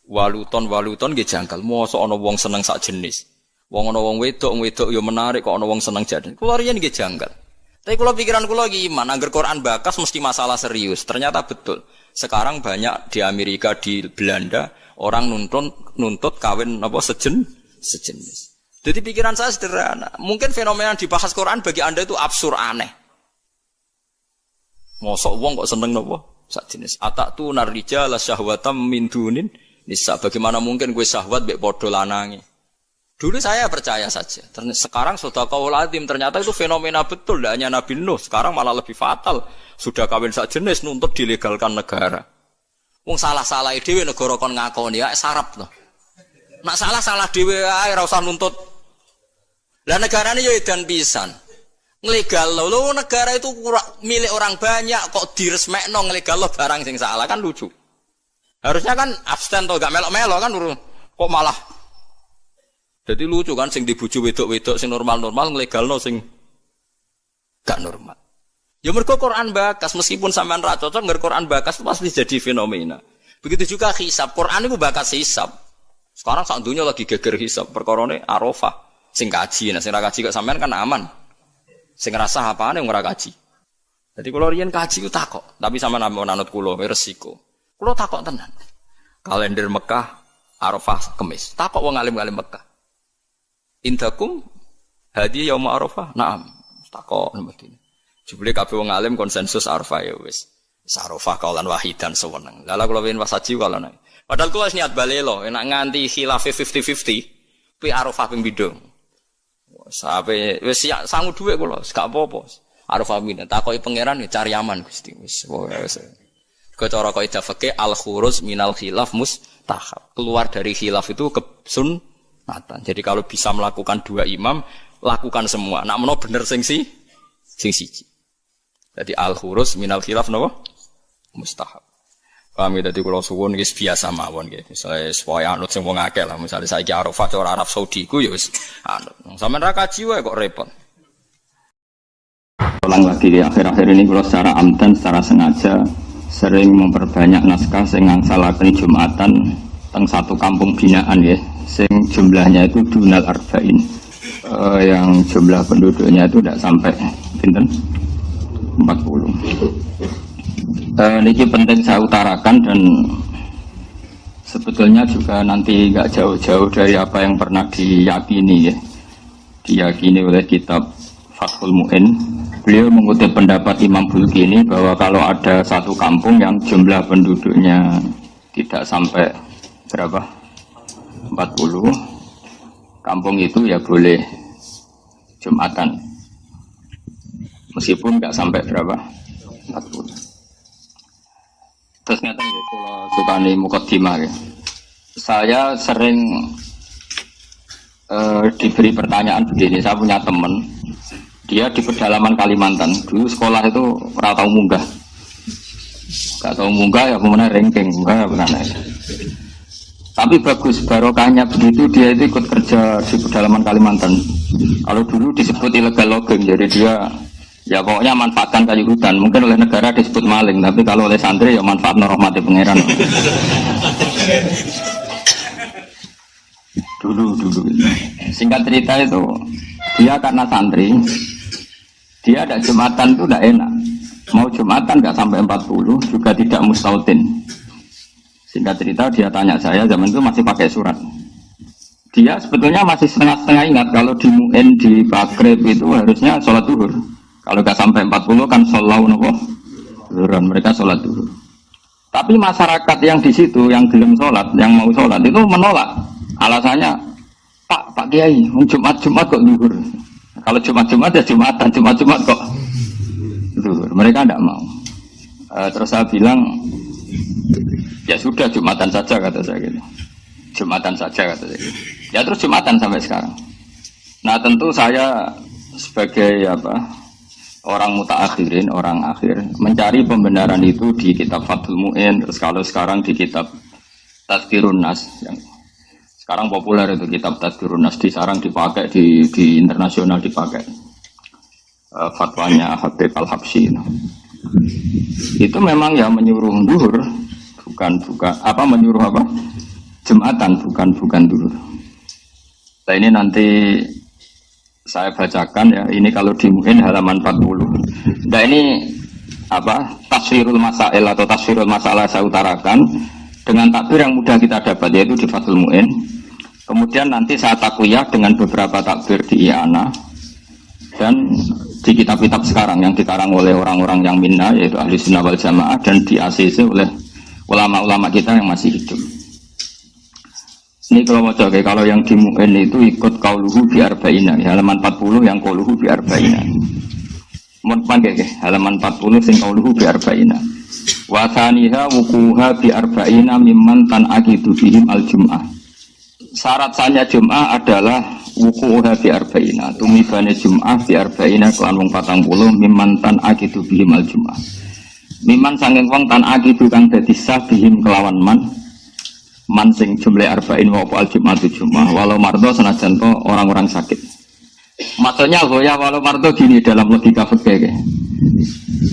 Waluton nggih janggal. Mosok ana wong seneng sak jenis. Wong ana wong wedok ya menarik kok ana wong seneng jadi. Kula riyen nggih janggal. Tapi kula pikiran kula iki iman, angger Quran bakas mesti masalah serius. Ternyata betul. Sekarang banyak di Amerika, di Belanda orang nuntut kawin apa sejenis. Jadi pikiran saya sederhana. Mungkin fenomena yang dibahas Quran bagi Anda itu absurd aneh. Mosok wong kok seneng napa? Sak jenis. Atatu narrijala syahwatam min dunin nisa. Bagaimana mungkin gue syahwat mbek padha lanange? Dulu saya percaya saja. Sekarang sedekahul azim ternyata itu fenomena betul, tidak hanya Nabi Nuh. Sekarang malah lebih fatal. Sudah kawin sak jenis nuntut dilegalkan negara. Wong salah-salah dhewe negara kon ngakoni ya sarap to. Nak salah dhewe ae ora usah nuntut. Lah negarane yo edan pisan. Nglegal lho negara itu milik orang banyak kok diresmekno nglegal barang sing salah kan lucu. Harusnya kan abstain atau gak melok-melok kan kok malah. Jadi lucu kan sing dibuju wedok-wedok sing normal-normal nglegalno sing gak normal. Ya mergo Quran bakas meskipun sampean ra cocok ngger Quran bakas itu pasti jadi fenomena. Begitu juga hisab. Quran itu bakas hisab. Sekarang sak dunya lagi geger hisab perkarane Arafah. Sing kaji, nah sing ra kaji kok sampean kan aman. Sing ngrasa apane wong ora kaji. Jadi kula riyen kaji ku takok, tapi sampean ampun anut kula resiko. Kula takok tenan. Kalender Mekah Arafah Kamis. Takok wong alim-alim Mekah. Indakum hadi yaum Arafah? Naam. Takok mestine. Jebule kabeh wong alim konsensus Arafah ya wis. Arafah kaulan wahidan seweneng. Lha kula wen wasaji kaulan. Padahal kula wis niat balelo, enak nganti khilafe 50-50. Pi Arafah ping pindho. Sampai wis sangu dhuwit kula, gak apa-apa. Arafah pindho. Takoki pangeran cari aman Gusti. Wis wis. Cara kaidah fikih al-khuruj minal khilaf mustahab. Keluar dari khilaf itu kesunatan. Jadi kalau bisa melakukan dua imam, lakukan semua. Nak menawa bener sing siji. Jadi al-khuruj minal khilaf napa? Mustahab. Paham ya, dadi kula suwun wis biasa mawon nggih. Misale supaya anut sing wong akeh lah. Misale saiki Arafah cara Arab Saudi ku ya wis anut. Sampeyan ra kaji wae kok repot. Ulang lagi di akhir-akhir ini kula secara amdan, secara sengaja sering memperbanyak naskah sing ngangsalaken Jumatan teng satu kampung binaan ya. Sing jumlahnya itu dunal arba'in. Yang jumlah penduduknya itu tidak sampai pinten 40. Niki penting saya utarakan dan sebetulnya juga nanti nggak jauh-jauh dari apa yang pernah diyakini ya. Diyakini oleh kitab Fathul Mu'in. Beliau mengutip pendapat Imam Bulkini bahwa kalau ada satu kampung yang jumlah penduduknya tidak sampai berapa 40, kampung itu ya boleh Jumatan meskipun nggak sampai berapa 40. Terus ngeten ya, kalau sukani mukaddimah ya. Saya sering diberi pertanyaan begini, saya punya teman, dia di pedalaman Kalimantan, dulu sekolah itu ora tau munggah. Gak tau munggah ya kemudian ranking, munggah ya pernah naik. Tapi bagus, barokahnya begitu dia itu ikut kerja di pedalaman Kalimantan. Kalau dulu disebut illegal logging, jadi dia ya pokoknya manfaatkan kayu hutan. Mungkin oleh negara disebut maling, tapi kalau oleh santri ya manfaat rahmati pangeran. Dulu. Singkat cerita itu, dia karena santri, dia ada Jumatan itu tidak enak. Mau Jumatan nggak sampai 40, juga tidak mustautin. Singkat cerita dia tanya saya, zaman itu masih pakai surat. Dia sebetulnya masih setengah-setengah ingat kalau di Mu'in, di Bakrib itu harusnya sholat duhur. Kalau nggak sampai 40 kan sholat duhuran, mereka sholat duhur. Tapi masyarakat yang di situ, yang gelem sholat, yang mau sholat itu menolak. Alasannya, Pak Kiai, Jumat kok duhur. Kalau Jumat ya Jumatan, Jumat kok duhur. Mereka tidak mau. Terus saya bilang, ya sudah Jumatan saja kata saya gitu. Jumatan saja kata saya gitu. Ya terus Jumatan sampai sekarang. Nah tentu saya sebagai orang mutaakhirin, orang akhir, mencari pembenaran itu di kitab Fathul Mu'in, terus kalau sekarang di kitab Tazkirun Nas, yang sekarang populer itu kitab Tazkirun Nas, disarang dipakai di internasional dipakai. Fatwanya Habib Al-Habsyi. Itu memang ya menyuruh duhur, menyuruh Jumatan, bukan duhur. Nah ini nanti saya bacakan ya, ini kalau di Mu'in halaman 40. Nah ini tasfirul masail atau tasfirul masalah saya utarakan dengan takbir yang mudah kita dapat, yaitu di Fathul Mu'in. Kemudian nanti saya takwiyah dengan beberapa takbir di I'anah dan di kitab-kitab sekarang yang dikarang oleh orang-orang yang minna, yaitu Ahli Sunnah wal Jamaah, dan di ACC oleh ulama-ulama kita yang masih hidup. Ini kalau mau coba, kalau yang di Mu'in itu ikut qauluhu bi arba'ina, halaman 40 yang qauluhu bi arba'ina. Mun panggil halaman 40 sing qauluhu bi arba'ina. Wa thaniha wuquha bi arba'ina mimman tan'aqidu bihim al-jum'ah. Syarat sahnya Jum'ah adalah wuquha bi arba'ina. Tumibane Jum'ah bi arba'ina kelan wong 40 mimman tan'aqidu bihim al-jum'ah. Miman sanging wong tan akidu kang dadi sah bihim kelawan man sing jumlah arba'in wa al jum'atu jum'ah walau mardo senajan to orang-orang sakit. Maksudnya goya walau mardo gini dalam logika fikih.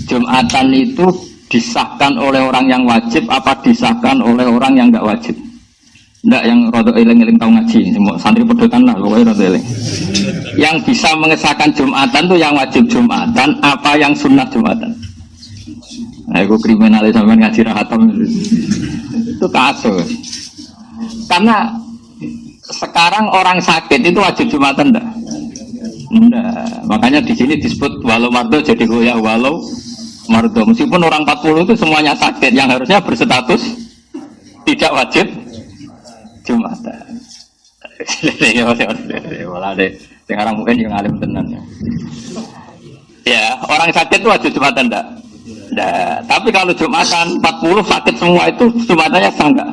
Jumatan itu disahkan oleh orang yang wajib apa disahkan oleh orang yang enggak wajib? Enggak, yang rada eling-eling tau ngaji, santri pedotan lah pokoknya rada eling. Yang bisa mengesahkan Jumatan tuh yang wajib Jumatan apa yang sunnah Jumatan? Nah, aku kriminalis sampean ngaji rahatam itu kasus. Karena sekarang orang sakit itu wajib Jumatan enggak? Enggak. Makanya di sini disebut walau mardo jadi goyah walau mardo. Meskipun orang 40 itu semuanya sakit yang harusnya berstatus tidak wajib Jumatan. Malah deh, sekarang mungkin yang alim tenan. Ya, orang sakit itu wajib Jumatan enggak? Enggak. Tapi kalau Jumatan 40 sakit semua itu Jumatannya sah enggak?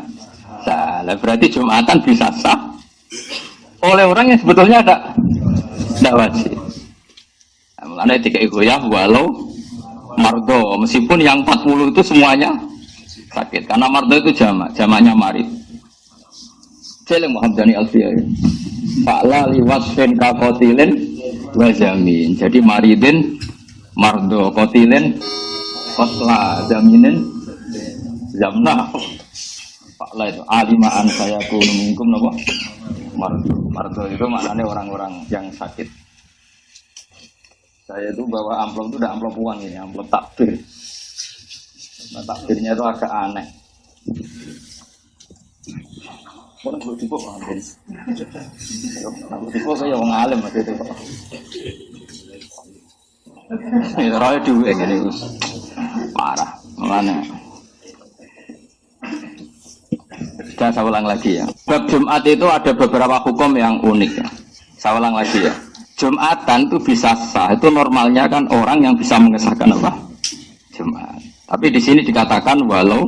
Sah. Berarti Jumatan bisa sah oleh orang yang sebetulnya enggak wajib. Mulanya tiga goyah walau mardo, meskipun yang 40 itu semuanya sakit. Karena mardo itu jamaknya marid. Jeleng Muhammad Alfiyah. Fa'la li wasfin ka qatilin wa zamin. Jadi maridin mardo, qatilin qatla, zaminin zamna. Fa'la itu alimaan saya kunu minkum napa? Mardo. Mardo itu maknanya orang-orang yang sakit. Saya itu bawa amplop itu udah amplop uang ini, amplop takbir. Nah, takbirnya itu agak aneh. Kok gue tipe ambil? Aku tipe kayak orang alim aja itu. Ini roy dua gini parah, mana? Saya ulang lagi ya. Bab Jumat itu ada beberapa hukum yang unik ya. Saya ulang lagi ya. Jumatan itu bisa sah, itu normalnya kan orang yang bisa mengesahkan apa? Jumat. Tapi di sini dikatakan walau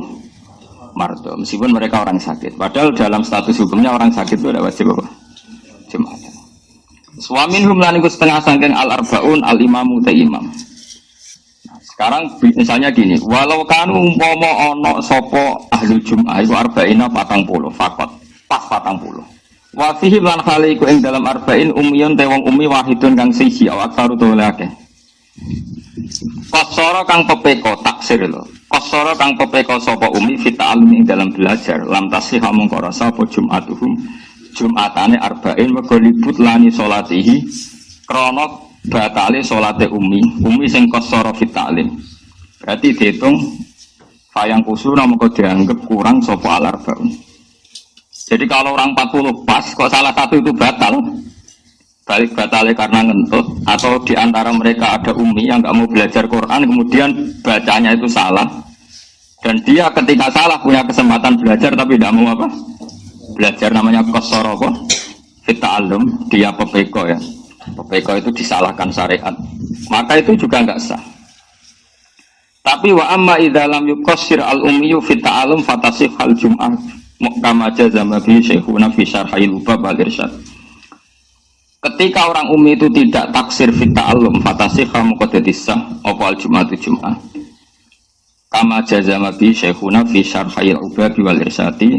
mardo, meskipun mereka orang sakit. Padahal dalam status hukumnya orang sakit itu ada wajib apa? Jumatan. Suamin humlan iku setengah sangking al-arbaun al-imamu ta imam. Nah, sekarang misalnya gini, walau kanu umpama ana sapa ahli Jum'ah iku arba'ina 40 fakot, pas 40. Wa fihi lan khali iku ing dalam arba'in umiyun te wong umi wahidun kang siji awak karo to akeh. Kosoro kang pepeko taksir lho. Kosoro kang pepeko sapa umi fita'alum ing dalam belajar lam tasih mongko rasa apa Jum'atuhum Jum'atane arba'in mergo libut lani salatihi krana batale salate umi sing kosoro fita'alim. Berarti dihitung fayang kusura mongko dianggap kurang sapa al-arba'un. Jadi kalau orang 40 pas, kok salah satu itu batal, balik batalnya karena ngentut, atau di antara mereka ada umi yang nggak mau belajar Quran, kemudian bacanya itu salah, dan dia ketika salah punya kesempatan belajar tapi tidak mau apa? Belajar namanya qasara apa? Fita'allum, dia pepeko ya, pepeko itu disalahkan syariat, maka itu juga nggak sah. Tapi wa amma idza lam yuqassir al-ummiyu fita'allum fatasih al-jum'ah. Kama jazama bi Syekhuna fi syarhil ubab al-irsyad. Ketika orang umi itu tidak taksir fit ta'allum fatasihha muqaddadisah apa al-jum'atu jum'ah. Kama jazama bi Syekhuna fi syarhil ubab wal irsyadi,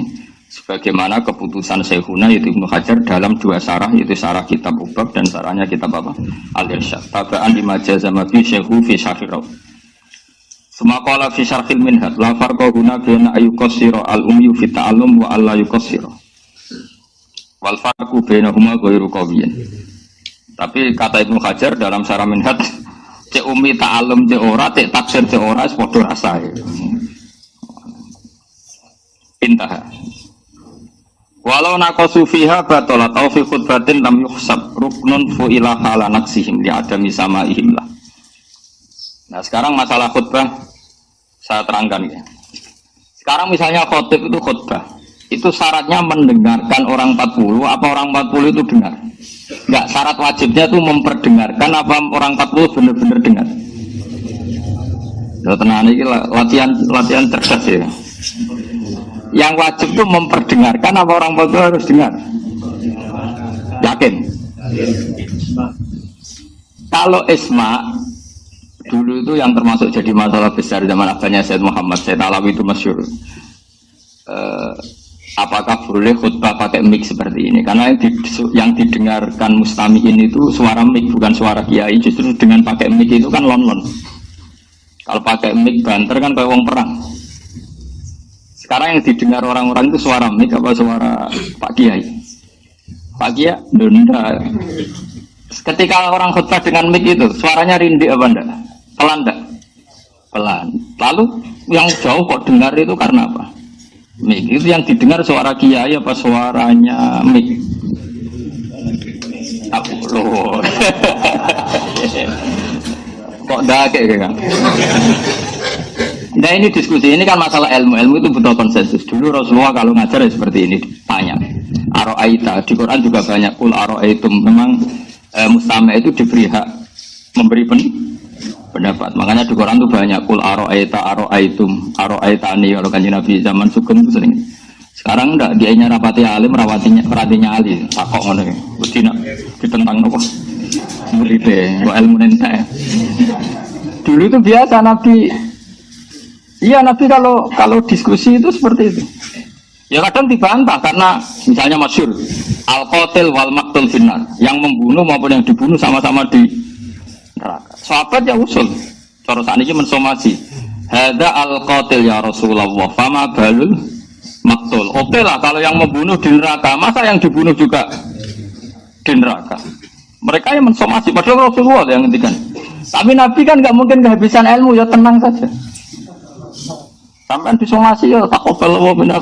sebagaimana keputusan Syekhuna yaitu Ibnu Hajar dalam dua syarah, yaitu syarah kitab ubab dan syarahnya kitab apa? Al-Irsyad. Tabaan lima jazama bi Syekhu fi syarhil. Semakala fi syarhil minhaj la farqa guna baina ayuqassira al-ummi fi ta'allum wa alla yuqassira. Wal farqu bainahuma ghairu qawiyyin. Tapi kata Ibnu Hajar dalam syarah minhaj, cek ummi ta'allum cek ora, cek tafsir cek ora padha rasae. Intah. Walau naqasu fiha batalat aw fi khutbatin lam yuhsab ruknun fu ila hala naqsihim li adami samaihim lah. Nah sekarang masalah khutbah saya terangkan ya. Sekarang misalnya khotib itu khutbah, itu syaratnya mendengarkan orang 40 apa orang 40 itu dengar? Enggak, syarat wajibnya itu memperdengarkan apa orang 40 benar-benar dengar? Ya tenang ini latihan cerdas ya. Yang wajib itu memperdengarkan apa orang 40 harus dengar? Yakin? Kalau isma Dulu itu yang termasuk jadi masalah besar zaman abahnya Said Muhammad Said Alawi itu masyhur. Apakah boleh khutbah pakai mic seperti ini? Karena yang didengarkan mustami'in itu suara mic bukan suara kiai. Justru dengan pakai mic itu kan lon-lon. Kalau pakai mic banter kan kayak wong perang. Sekarang yang didengar orang-orang itu suara mic apa suara Pak Kiai? Pak Kiai, nunda. Ketika orang khutbah dengan mic itu, suaranya rindik apa enggak? Pelan enggak? Pelan. Lalu yang jauh kok dengar itu karena apa? Mic. Itu yang didengar suara kiai apa suaranya mic? Aku loh. Kok dake kan? Nah ini diskusi, ini kan masalah ilmu. Ilmu itu butuh konsensus. Dulu Rasulullah kalau ngajar ya seperti ini, tanya. Aro'aita, di Quran juga banyak. Kul aro'aitum, memang mustami' itu diberi hak memberi pendapat. Makanya di Quran itu banyak. Kul aro'aita, aro'aitum, aro'aitani. Kalau kanjeng Nabi zaman Sugeng itu sering. Sekarang enggak, dianya rapati alim, perhatinya alim. Takok ngono. Mesti nak ditentang apa? Muridnya, kok ilmu nentek. Dulu itu biasa Nabi. Iya Nabi kalau diskusi itu seperti itu. Ya kadang dibantah karena misalnya masyhur al-qatil wal maqtul finnar, yang membunuh maupun yang dibunuh sama-sama di neraka. Sahabat ya usul. Cara sakniki mensomasi. Hadza al-qatil ya Rasulullah, fama balul maqtul. Oke lah kalau yang membunuh di neraka, masa yang dibunuh juga di neraka. Mereka yang mensomasi, padahal Rasulullah yang ngendikan. Tapi Nabi kan nggak mungkin kehabisan ilmu, ya tenang saja. Sampai disomasi ya takobal wa minna.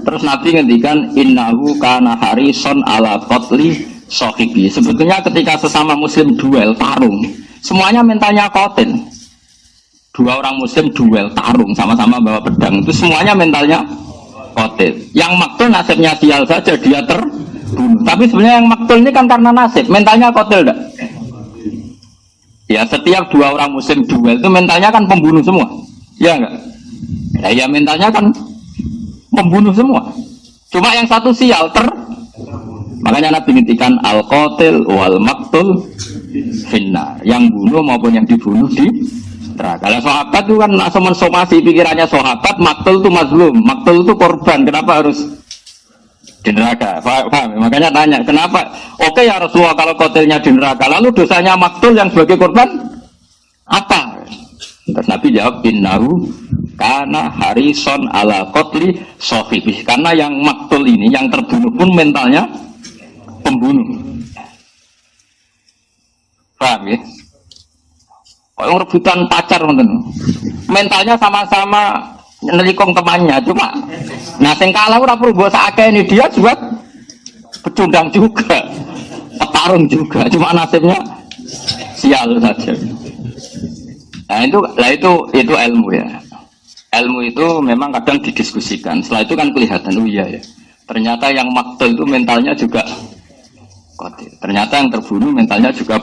Terus Nabi ngendikan innahu kana harison ala qatli sahibi. Sebetulnya ketika sesama muslim duel tarung, semuanya mentalnya qatil. Dua orang muslim duel tarung sama-sama bawa pedang, itu semuanya mentalnya qatil. Yang maktul nasibnya sial saja, dia terbunuh. Tapi sebenarnya yang maktul ini kan karena nasib, mentalnya qatil enggak? Ya setiap dua orang muslim duel itu mentalnya kan pembunuh semua, ya enggak? Ya mentalnya kan pembunuh semua. Cuma yang satu sial makanya Nabi ngintikan al-qatil wal maktul finnar, yang bunuh maupun yang dibunuh di neraka. Kalau sahabat itu kan langsung mensomasi pikirannya sahabat, maktul itu mazlum, maktul itu korban, kenapa harus di neraka? Paham? Makanya tanya, kenapa? Oke ya Rasulullah kalau qatilnya di neraka, lalu dosanya maktul yang sebagai korban apa? Terus Nabi jawab innahu karena harison ala qatli sahibi, karena yang maktul ini, yang terbunuh pun mentalnya pembunuh. Paham ya? Orang rebutan pacar mentalnya sama-sama nelikong temannya, cuma nah sing kalah ora perlu mbok sakake ini, dia juga pecundang juga, petarung juga, cuma nasibnya sial saja. Nah itu ilmu ya. Ilmu itu memang kadang didiskusikan. Setelah itu kan kelihatan, oh iya ya. Ternyata yang maktul itu mentalnya juga qatil. Ternyata yang terbunuh mentalnya juga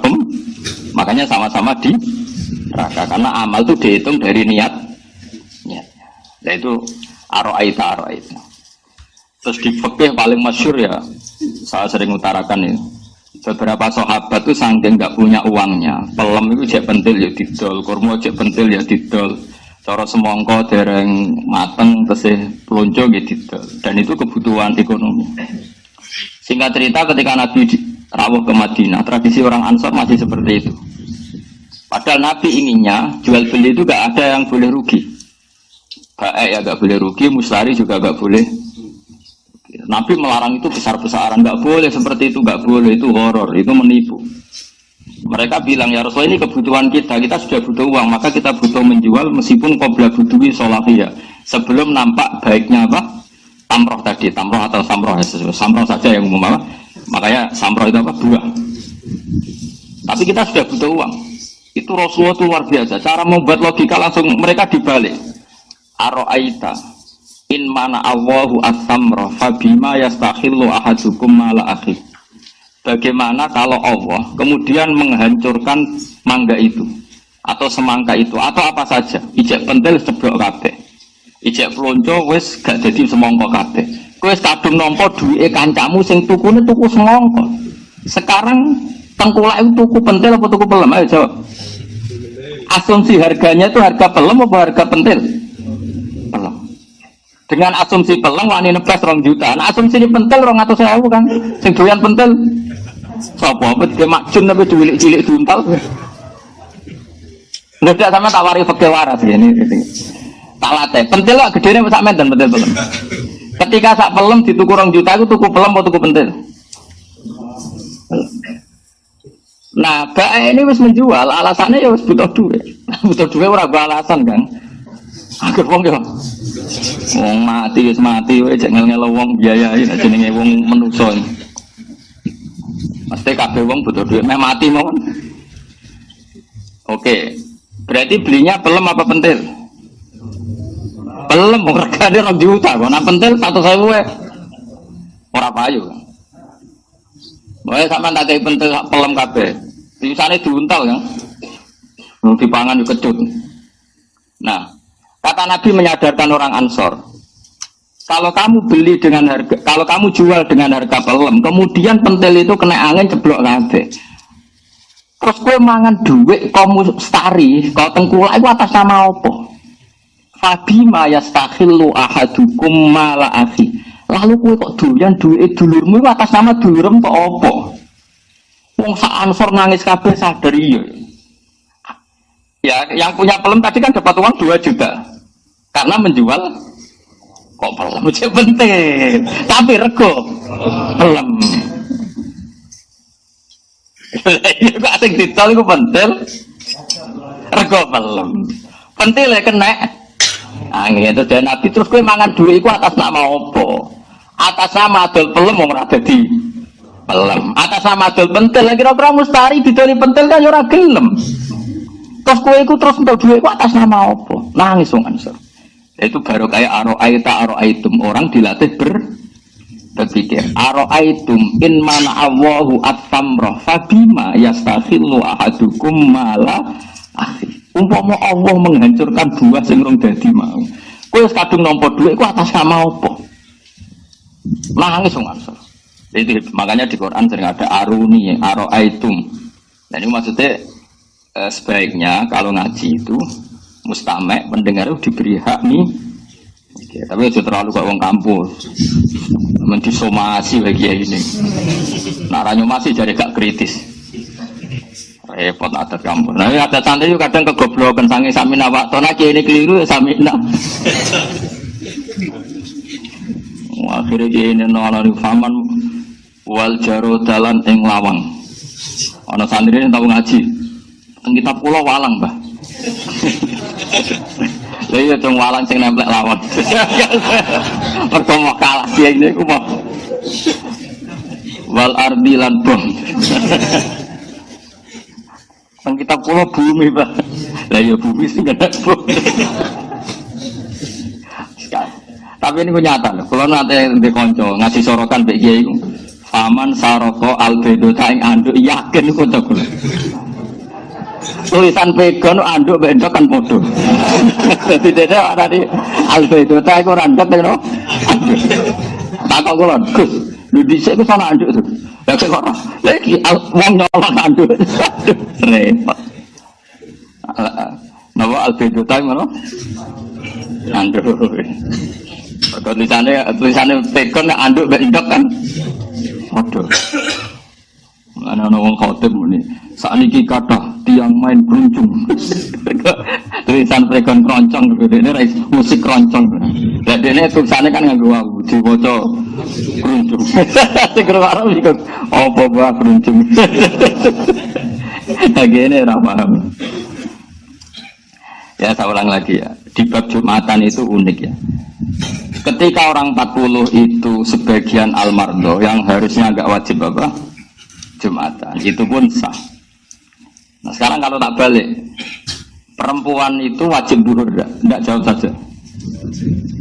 makanya sama-sama di neraka, karena amal itu dihitung dari niat. Nah itu aro'aita. Terus di fikih paling masyhur ya, saya sering utarakan ini. Beberapa sahabat itu saking nggak punya uangnya, pelem itu jek pentil ya didol, kurma jek pentil ya didol, cara semongko dereng mateng tesih pelonco ya didol, dan itu kebutuhan ekonomi. Singkat cerita ketika Nabi rawuh ke Madinah, tradisi orang Ansor masih seperti itu. Padahal Nabi inginnya jual beli itu gak ada yang boleh rugi. Baik ya gak boleh rugi, muslari juga gak boleh. Nabi melarang itu besar-besaran, gak boleh seperti itu, gak boleh, itu horor, itu menipu. Mereka bilang ya Rasulullah ini kebutuhan kita sudah butuh uang, maka kita butuh menjual meskipun qabla buduwi sholahiyah, sebelum nampak baiknya apa? Tamroh tadi, tamroh atau samroh, samroh saja yang umum apa? Makanya samroh itu apa? Buah. Tapi kita sudah butuh uang. Itu Rasulullah itu luar biasa. Cara membuat logika langsung mereka dibalik. Aro'aita in mana Allahu as-samra fabima yastakhillu ahadukum mala akhi. Bagaimana kalau Allah kemudian menghancurkan mangga itu atau semangka itu atau apa saja, ijek pentil ceblok kabeh, ijek pelonco wis gak jadi semangka kabeh, kowe wis kadung nampa duwike kancamu sing tukune tuku semangka. Sekarang Tengkulak itu tuku pentil apa tuku pelem? Ayo jawab. Asumsi harganya itu harga pelem apa harga pentil? Pelem. Dengan asumsi pelem wani nepes 2 juta. Nah asumsi ini pentil 200.000 kan. Sing doyan pentil sapa apa dia makjun tapi cilik-cilik duntal. Ndak sama tak wari fikih waras ini. Tak latih. Pentil kok gedene sak menten pentil pelem. Ketika sak pelem dituku 2 juta itu tuku pelem atau tuku pentil? Nah, bae ini wis menjual, alasannya ya wis butuh duit. Butuh duit ora gua alasan, Kang. Agar wong yo. Wong mati wis mati wae jek ngel-ngel wong biayai nek jenenge wong manusa. Mesti kabeh wong butuh duit, meh mati mawon. Oke. Berarti belinya pelem apa pentil? Pelem regane 2 juta, kok nek pentil 100.000 wae. Ora payu. Wae sampean tak kei pentil pelem kabeh. Tulisane diuntal kan. Dipangan yo kecut. Nah, kata Nabi menyadarkan orang Ansor. Kalau kamu beli dengan harga, kalau kamu jual dengan harga pelem, kemudian pentil itu kena angin ceblok kabeh. Terus kowe mangan dhuwit kamu stari, kau tengkulak iku atas nama apa? Fabima yastakhillu ahadukum mala akhi. Lalu kowe kok doyan duit dulurmu atas nama dulurem kok apa? Wong sak Ansor nangis kabeh sadar iya. Ya, yang punya pelem tadi kan dapat uang 2 juta. Karena menjual kok pelem aja penting. Tapi rego pelem. Iya kok asing ditol iku pentil. Rego pelem. Pentil ya kena. Ah gitu dan Nabi terus kowe mangan duit iku atas nama apa? Atas nama adol pelem wong ora dadi pelem. Atas nama adol pentil kira-kira mustari didoli pentil kan ora gelem. Terus kowe iku terus entuk duit iku atas nama apa? Nangis wong Ansor. Itu baru kayak aro'aitum orang dilatih berpikir. Aro'aitum in mana Allahu at-tamrah fabima yastakhillu ahadukum mala akhi. Umpama Allah menghancurkan buah sing rong dadi mau. Kowe wis kadung nampa dhuwit ku atas nama apa? Nangis wong Ansor. Itu makanya di Quran sering ada aruni, aro'aitum. Nah ini maksudnya sebaiknya kalau ngaji itu mustamek pendengar itu diberi hak nih. Oke, tapi itu terlalu kayak wong kampus. Mendisomasi bagi ini. Naranya masih jadi gak kritis. Repot adat kampus. Nah, ada santri itu kadang kegoblokan sange samina waktu ini keliru ya samina. Akhirnya gini nolani faman wal jaro dalan ing lawang. Ana santri ini tahu ngaji. Teng kitab kula walang, Mbah. Lha iya teng walang sing nemplek lawang. Mergo mau kalah dia ini ku mau. Wal ardi lan bom. Teng kitab kula bumi, Mbah. Lah iya bumi sing kena bom. Tapi ini nyata loh. Kalau nanti di konco ngasih sorokan bagi kiai itu, faman saroko albedo taing anduk yakin itu tak boleh. Tulisan pegon anduk bendok kan bodoh. Jadi tidak ada di albedo taing orang anduk itu. Tak kau kulon, Gus, lu di sini sana anduk tu. Ya kau lagi wong nyolong anduk, repot. Nama albedo taing mana? Anduk. Tulisannya pegon anduk bendok kan. Waduh. Ana wong khotib muni. Sakniki kathah tiyang main keruncung. Tulisan pegon keroncong dene musik keroncong. Lah dene tulisane kan nganggo wau diwaca keruncung. Sing karo iki apa wae keruncung. Agene ra paham. Ya saya ulang lagi ya. Di bab Jumatan itu unik ya. Ketika orang 40 itu sebagian almardo yang harusnya agak wajib apa? Jumatan. Itu pun sah. Nah sekarang kalau tak balik, perempuan itu wajib duhur enggak? Enggak, jawab saja.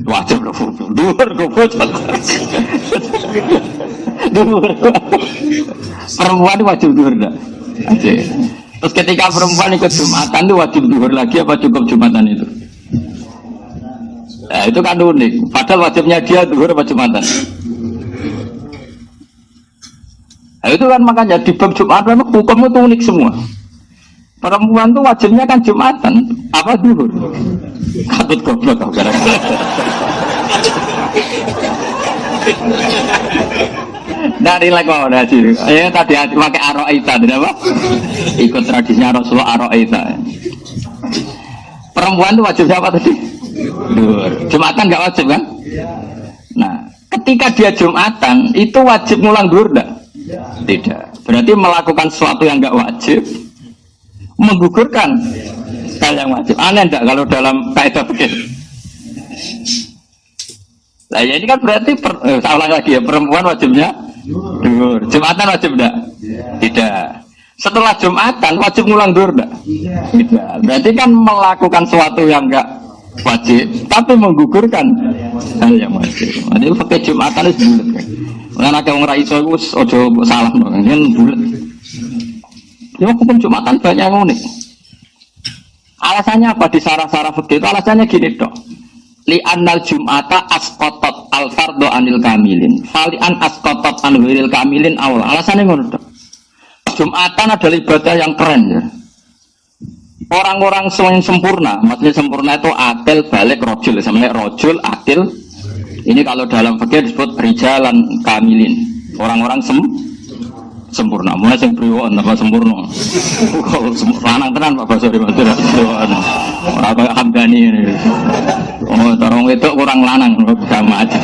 Wajib duhur kok. Duhur. Perempuan wajib duhur enggak? Oke. Terus ketika perempuan ikut Jumatan itu wajib duhur lagi apa cukup Jumatan itu? Nah, itu kan unik. Padahal wajibnya dia duhur apa Jumatan? Nah, itu kan makanya di bab Jumatan hukumnya itu unik semua. Perempuan tuh wajibnya kan Jumatan, apa dulu? Katut goblok kau gara-gara. Dari lagi mau nasi. Ya tadi pakai aroita, tidak apa? Ikut tradisinya Rasulullah aroita. Perempuan tuh wajibnya apa tadi? Jumatan nggak wajib kan? Nah, ketika dia Jumatan itu wajib ngulang duhur enggak? Tidak. Berarti melakukan sesuatu yang nggak wajib menggugurkan hal yang wajib. Aneh enggak kalau dalam kaidah fikih? Nah, ya ini kan berarti salah lagi ya, perempuan wajibnya duhur. Jumatan wajib enggak? Tidak. Setelah Jumatan wajib ngulang duhur enggak? Tidak. Berarti kan melakukan sesuatu yang enggak wajib tapi menggugurkan hal yang wajib. Jadi pakai Jumatan itu bulat kan. Lan akeh wong ra iso iku aja salah no, kan bulat. Ya hukum Jumatan banyak yang unik. Alasannya apa di sarah-sarah fikih itu? Alasannya gini dok. Li annal Jum'ata asqatat al fardhu anil kamilin. Fali an asqatat an wiril kamilin awal. Alasannya ngono dok. Jumatan adalah ibadah yang keren ya. Orang-orang yang sempurna, maksudnya sempurna itu akil, balik, rojul. Sebenarnya rojul, akil. Ini kalau dalam fikih disebut rijalan kamilin. Orang-orang sempurna. Mulai yang priwon, apa sempurna. Lanang tenan Pak Basori Madura. Orang kayak Hamdani ini. Oh, orang itu kurang lanang, sama aja.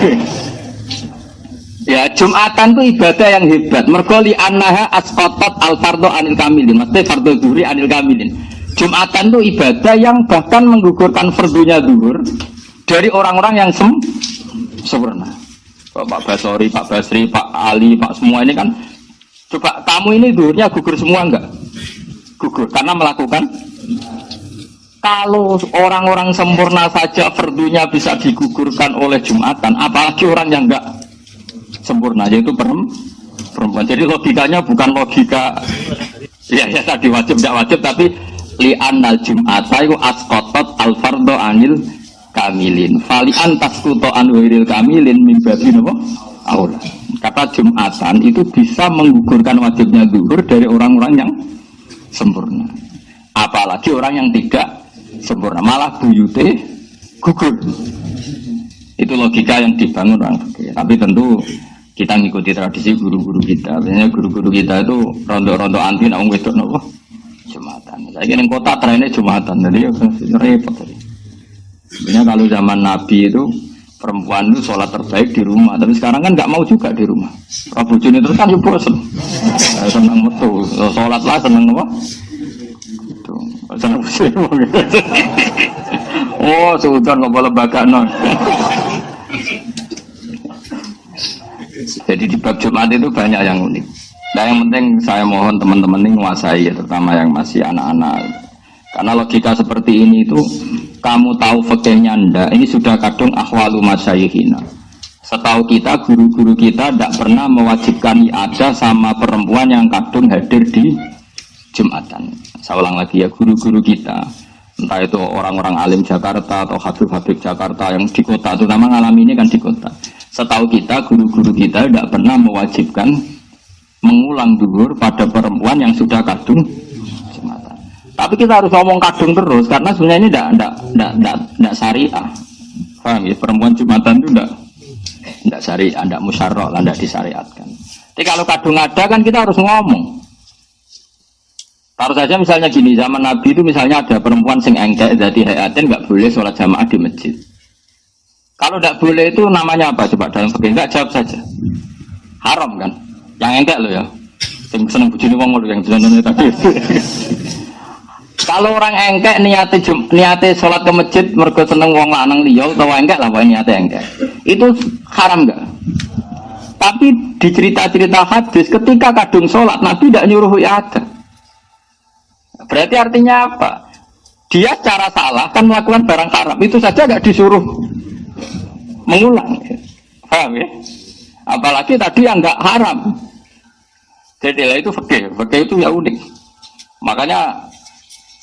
Ya, Jumatan itu ibadah yang hebat. Mergoli annaha asqatat al fardhu anil kamilin. Maksudnya fardhu dzuri anil kamilin. Jumatan itu ibadah yang bahkan menggugurkan fardunya zuhur dari orang-orang yang sempurna. Pak Basori, Pak Basri, Pak Ali, Pak semua ini kan. Coba kamu ini zuhurnya gugur semua enggak? Gugur karena melakukan. Kalau orang-orang sempurna saja fardunya bisa digugurkan oleh Jumatan, apalagi orang yang enggak sempurna, yaitu perempuan. Jadi logikanya bukan logika ya tadi wajib tidak wajib, tapi li'annal Jum'ata iku asqatat al fardhu anil kamilin. Fali antasqutu an wiril kamilin min babi napa? Aula. Kata Jum'atan itu bisa menggugurkan wajibnya zuhur dari orang-orang yang sempurna. Apalagi orang yang tidak sempurna, malah buyute gugur. Itu logika yang dibangun orang fikih. Tapi tentu kita ngikuti tradisi guru-guru kita. Biasanya guru-guru kita itu rondo-rondo anti nak wong wedok napa? Jumatan. Saya kira kota trennya Jumatan. Jadi repot tadi. Sebenarnya kalau zaman Nabi itu perempuan itu sholat terbaik di rumah. Tapi sekarang kan nggak mau juga di rumah. Rabu Juni terus kan bosan. Senang betul. Sholat lah senang apa? Itu senang betul. Oh, sudah nggak boleh lembaga non. Jadi di bab Jumat itu banyak yang unik. Nah yang penting saya mohon teman-teman ini menguasai ya, terutama yang masih anak-anak. Karena logika seperti ini itu kamu tahu fikihnya ndak, ini sudah kadung ahwalu masyayikhina. Setahu kita guru-guru kita tidak pernah mewajibkan ibadah sama perempuan yang kadung hadir di Jumatan. Saya ulang lagi ya, guru-guru kita, entah itu orang-orang alim Jakarta atau habib-habib Jakarta yang di kota, terutama ngalami ini kan di kota. Setahu kita guru-guru kita tidak pernah mewajibkan mengulang zuhur pada perempuan yang sudah kadung Jumatan. Tapi kita harus ngomong kadung terus karena sebenarnya ini tidak syariah. Paham ya? Perempuan Jumatan itu tidak syariah, tidak musyarrah, tidak disyariatkan. Jadi kalau kadung ada kan kita harus ngomong. Taruh saja misalnya gini, zaman Nabi itu misalnya ada perempuan sing engkek jadi hayatin nggak boleh sholat jamaah di masjid. Kalau tidak boleh itu namanya apa? Coba dalam fikih enggak jawab saja. Haram kan? Yang engkek loh ya. Sing seneng bojone wong lho yang jenenge tadi. Kalau orang engkek niate sholat ke masjid mergo seneng wong lanang liya utawa engkek lah wae niate engkek. Itu haram enggak? Tapi di cerita-cerita hadis ketika kadung sholat Nabi tidak nyuruh ibadah. Berarti artinya apa? Dia secara salah kan melakukan barang haram, itu saja enggak disuruh mengulang. Paham ya? Apalagi tadi yang enggak haram. Jadi lah itu fikih itu ya unik. Makanya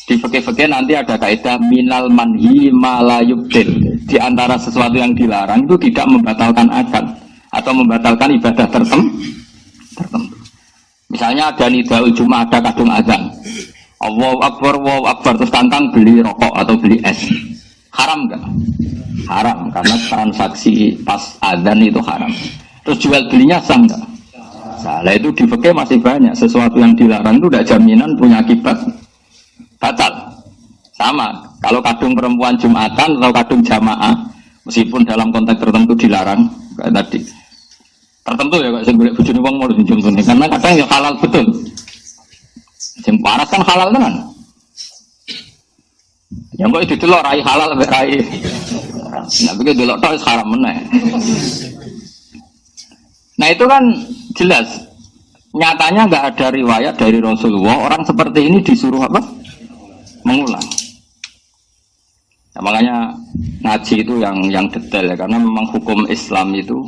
di fikih nanti ada kaidah minal manhi ma la yubtil. Di antara sesuatu yang dilarang itu tidak membatalkan akad atau membatalkan ibadah tertentu. Misalnya ada nidaul Jumat, ada kadung azan. Allahu Akbar, terus tantang beli rokok atau beli es. Haram enggak? Haram, karena transaksi pas azan itu haram. Terus jual belinya sah enggak? Salah, itu di fikih masih banyak. Sesuatu yang dilarang itu tidak jaminan punya akibat batal. Sama, kalau kadung perempuan Jumatan atau kadung jamaah, meskipun dalam konteks tertentu dilarang, kayak tadi. Tertentu ya, kalau saya boleh bujuni wong mau dijumtuni, karena kadang ya halal betul. Yang paras kan halal tenan. Yang kok itu delok rai halal mbek rai. Nah, begitu delok tok haram meneh. Nah, itu kan jelas. Nyatanya enggak ada riwayat dari Rasulullah orang seperti ini disuruh apa? Mengulang. Nah, makanya ngaji itu yang detail ya, karena memang hukum Islam itu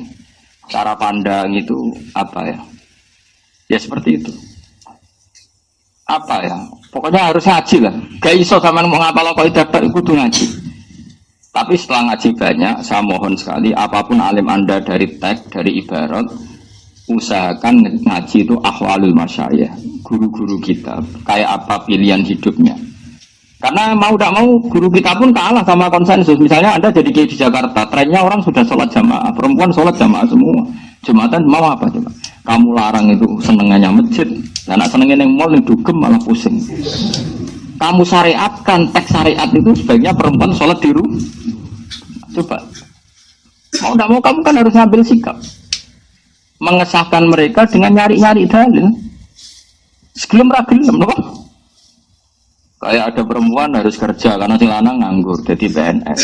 cara pandang itu apa ya? Ya seperti itu. Apa ya? Pokoknya harus ngaji lah. Gak iso sama mau ngapal kaidah itu kudu ngaji. Tapi setelah ngaji banyak, saya mohon sekali apapun alim Anda dari teks, dari ibarat, usahakan ngaji itu ahwalul masyayikh, guru-guru kita, kayak apa pilihan hidupnya. Karena mau tidak mau guru kita pun kalah sama konsensus. Misalnya Anda jadi kiai di Jakarta, trennya orang sudah sholat jamaah, perempuan sholat jamaah semua. Jumatan mau apa coba? Kamu larang itu senengannya masjid, dan senengnya yang mall yang dugem malah pusing. Kamu syariatkan, teks syariat itu sebaiknya perempuan sholat di rumah. Coba, mau tidak mau kamu kan harus ngambil sikap, mengesahkan mereka dengan nyari-nyari dalil. Sebelum ragilem, loh. Kayak ada perempuan harus kerja karena si lanang nganggur jadi PNS.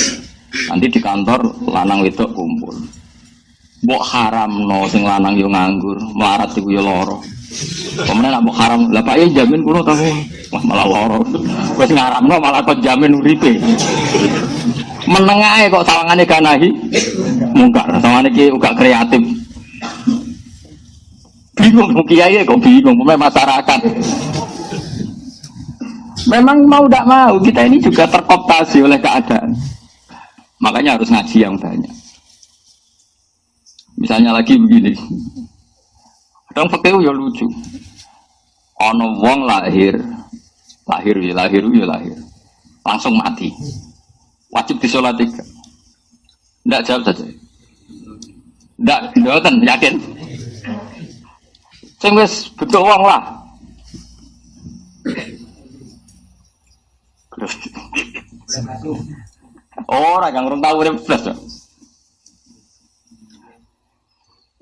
Nanti di kantor lanang wedok kumpul. Mbok haram no sing lanang yo nganggur, melarat iku yo lara. Pemenang mbok haram, lah Pak ya jamin kulo ta wah malah lara. Wis ngaramno malah kok jamin uripe. Meneng ae kok sawangane ganahi. Mungkar sawangane ki uga kreatif. Bingung kiai kok bingung masyarakat. Memang mau tidak mau kita ini juga terkooptasi oleh keadaan. Makanya harus ngaji yang banyak. Misalnya lagi begini, kadang fikih ya lucu. Ono wong lahir, langsung mati. Wajib disolati. Tidak jawab saja. Tidak, yakin. Sing wis betul wong lah. Orang yang orang tahu urip blas.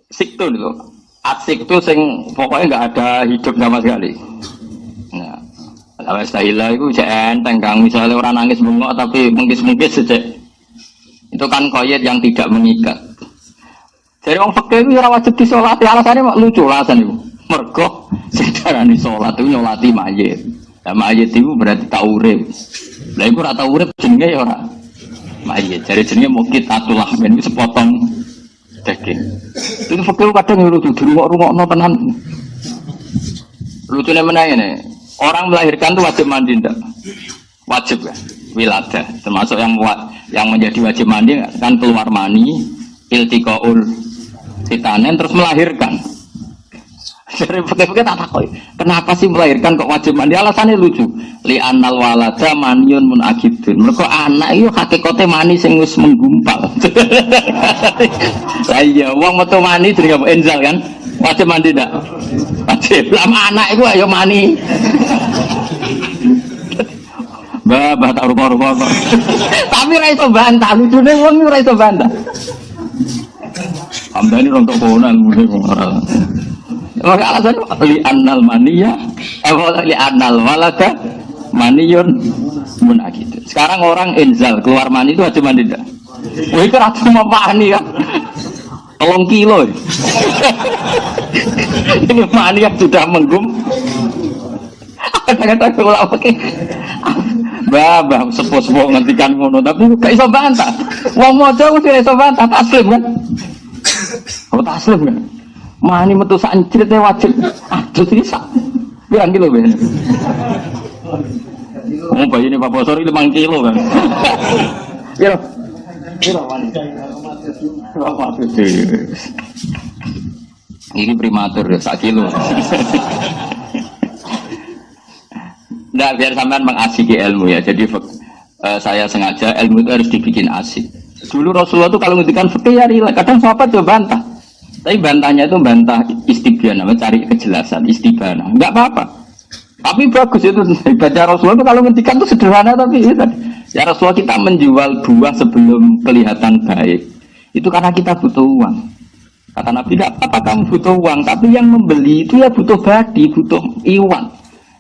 Siktu itu, asik itu sing pokoknya nggak ada hidup sama sekali. Nah, kalau istilah itu enteng kang, misalnya orang nangis bengok tapi mengkis-mengkis saja. Itu kan koyet yang tidak mengikat. Jadi orang fakir itu wajib disolati, alasannya mak lucu alasan itu. Mergo sedarani sholat itu nyolati mayit. Nah, mayit itu berarti tak urip. Lah iku ora tau urip jenenge ya ora. Mayit. Jadi jenenge mukitatul lahmin itu sepotong daging. Itu fakir kadang lucu dirungok-rungokno tenan. Lucune meneh ngene. Orang melahirkan itu wajib mandi ndak? Wajib kan? Wiladah. Termasuk yang menjadi wajib mandi kan keluar mani, iltiqaul fitanen terus melahirkan. Dari fakir tak takoi. Kenapa sih melahirkan kok wajib mandi? Alasannya lucu. Li annal walada maniun munakidun. Mergo anak itu hakikate mani sing wis menggumpal. Lah iya, wong metu mani jenenge apa enzal kan? Wajib mandi ndak? Wajib. Lama anak iku ayo mani. Bah tak rupa-rupa kok. Tapi ra iso bantah, lucune wong ora iso bantah. Amdani rontok konan mule ora. Maka alasan li annal maniya li annal walada maniyun munakid. Sekarang orang enzal keluar mani itu wajib mandi enggak? Wah itu ratu mani ya. 3 kilo. Ini mani yang sudah menggum. Kata-kata kula pakai Bah sepuh-sepuh ngendikan ngono tapi gak iso bantah. Wong maca mesti iso bantah taslim kan. Oh taslim kan. Mani metu sak ceritane wajib. Aduh iki sak. Pirang kilo ben? Oh bayi ini Pak Bosor 5 kilo kan. Kilo mani. Ini prematur ya, 1 kilo. Nggak, biar sampean mengasiki ilmu ya. Jadi saya sengaja ilmu itu harus dibikin asik. Dulu Rasulullah itu kalau ngendikan fikih ya rileks. Kadang sahabat coba bantah. Tapi bantahnya itu bantah istibana, mencari kejelasan, istibana. Enggak apa-apa. Tapi bagus itu baca Rasulullah itu kalau ngendikan itu sederhana tapi ya Rasulullah kita menjual buah sebelum kelihatan baik. Itu karena kita butuh uang. Kata Nabi, enggak apa-apa kamu butuh uang, tapi yang membeli itu ya butuh badi, butuh iwan.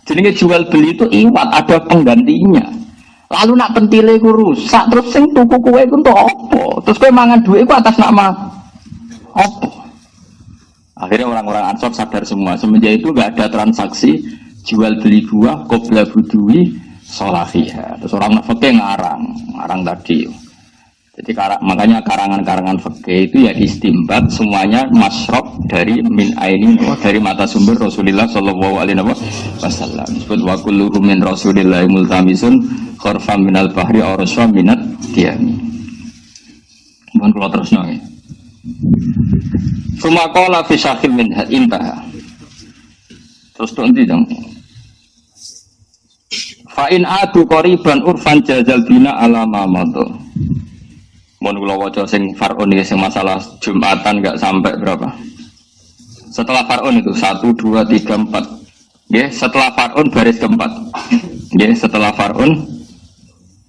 Jadi jual beli itu iwat, ada penggantinya. Lalu nak pentile ku rusak, terus sing tuku kue ku untuk apa? Terus kue mangan duit ku atas nama apa? Akhirnya orang-orang Ansor sadar semua. Semenjak itu nggak ada transaksi jual beli buah qabla budui sholahiyah. Terus orang fikih ngarang tadi. Jadi makanya karangan-karangan fikih itu ya istimbat semuanya masyrab dari min ainin dari mata sumber Rasulullah sallallahu alaihi wasallam. Disebut wa kulluhum min Rasulillah multamisun kharfam minal bahri aw rasfam minat diyami. Mohon kula terusno nggih. Sumaqala fi syakhil min intaha. Terus to endi dong? Fa in adu qariban urfan jazal bina ala ma madha. Mohon kula waca sing far'un iki sing masalah Jumatan enggak sampai berapa? Setelah far'un itu 1 2 3 4. Nggih, setelah far'un baris keempat. Nggih, setelah far'un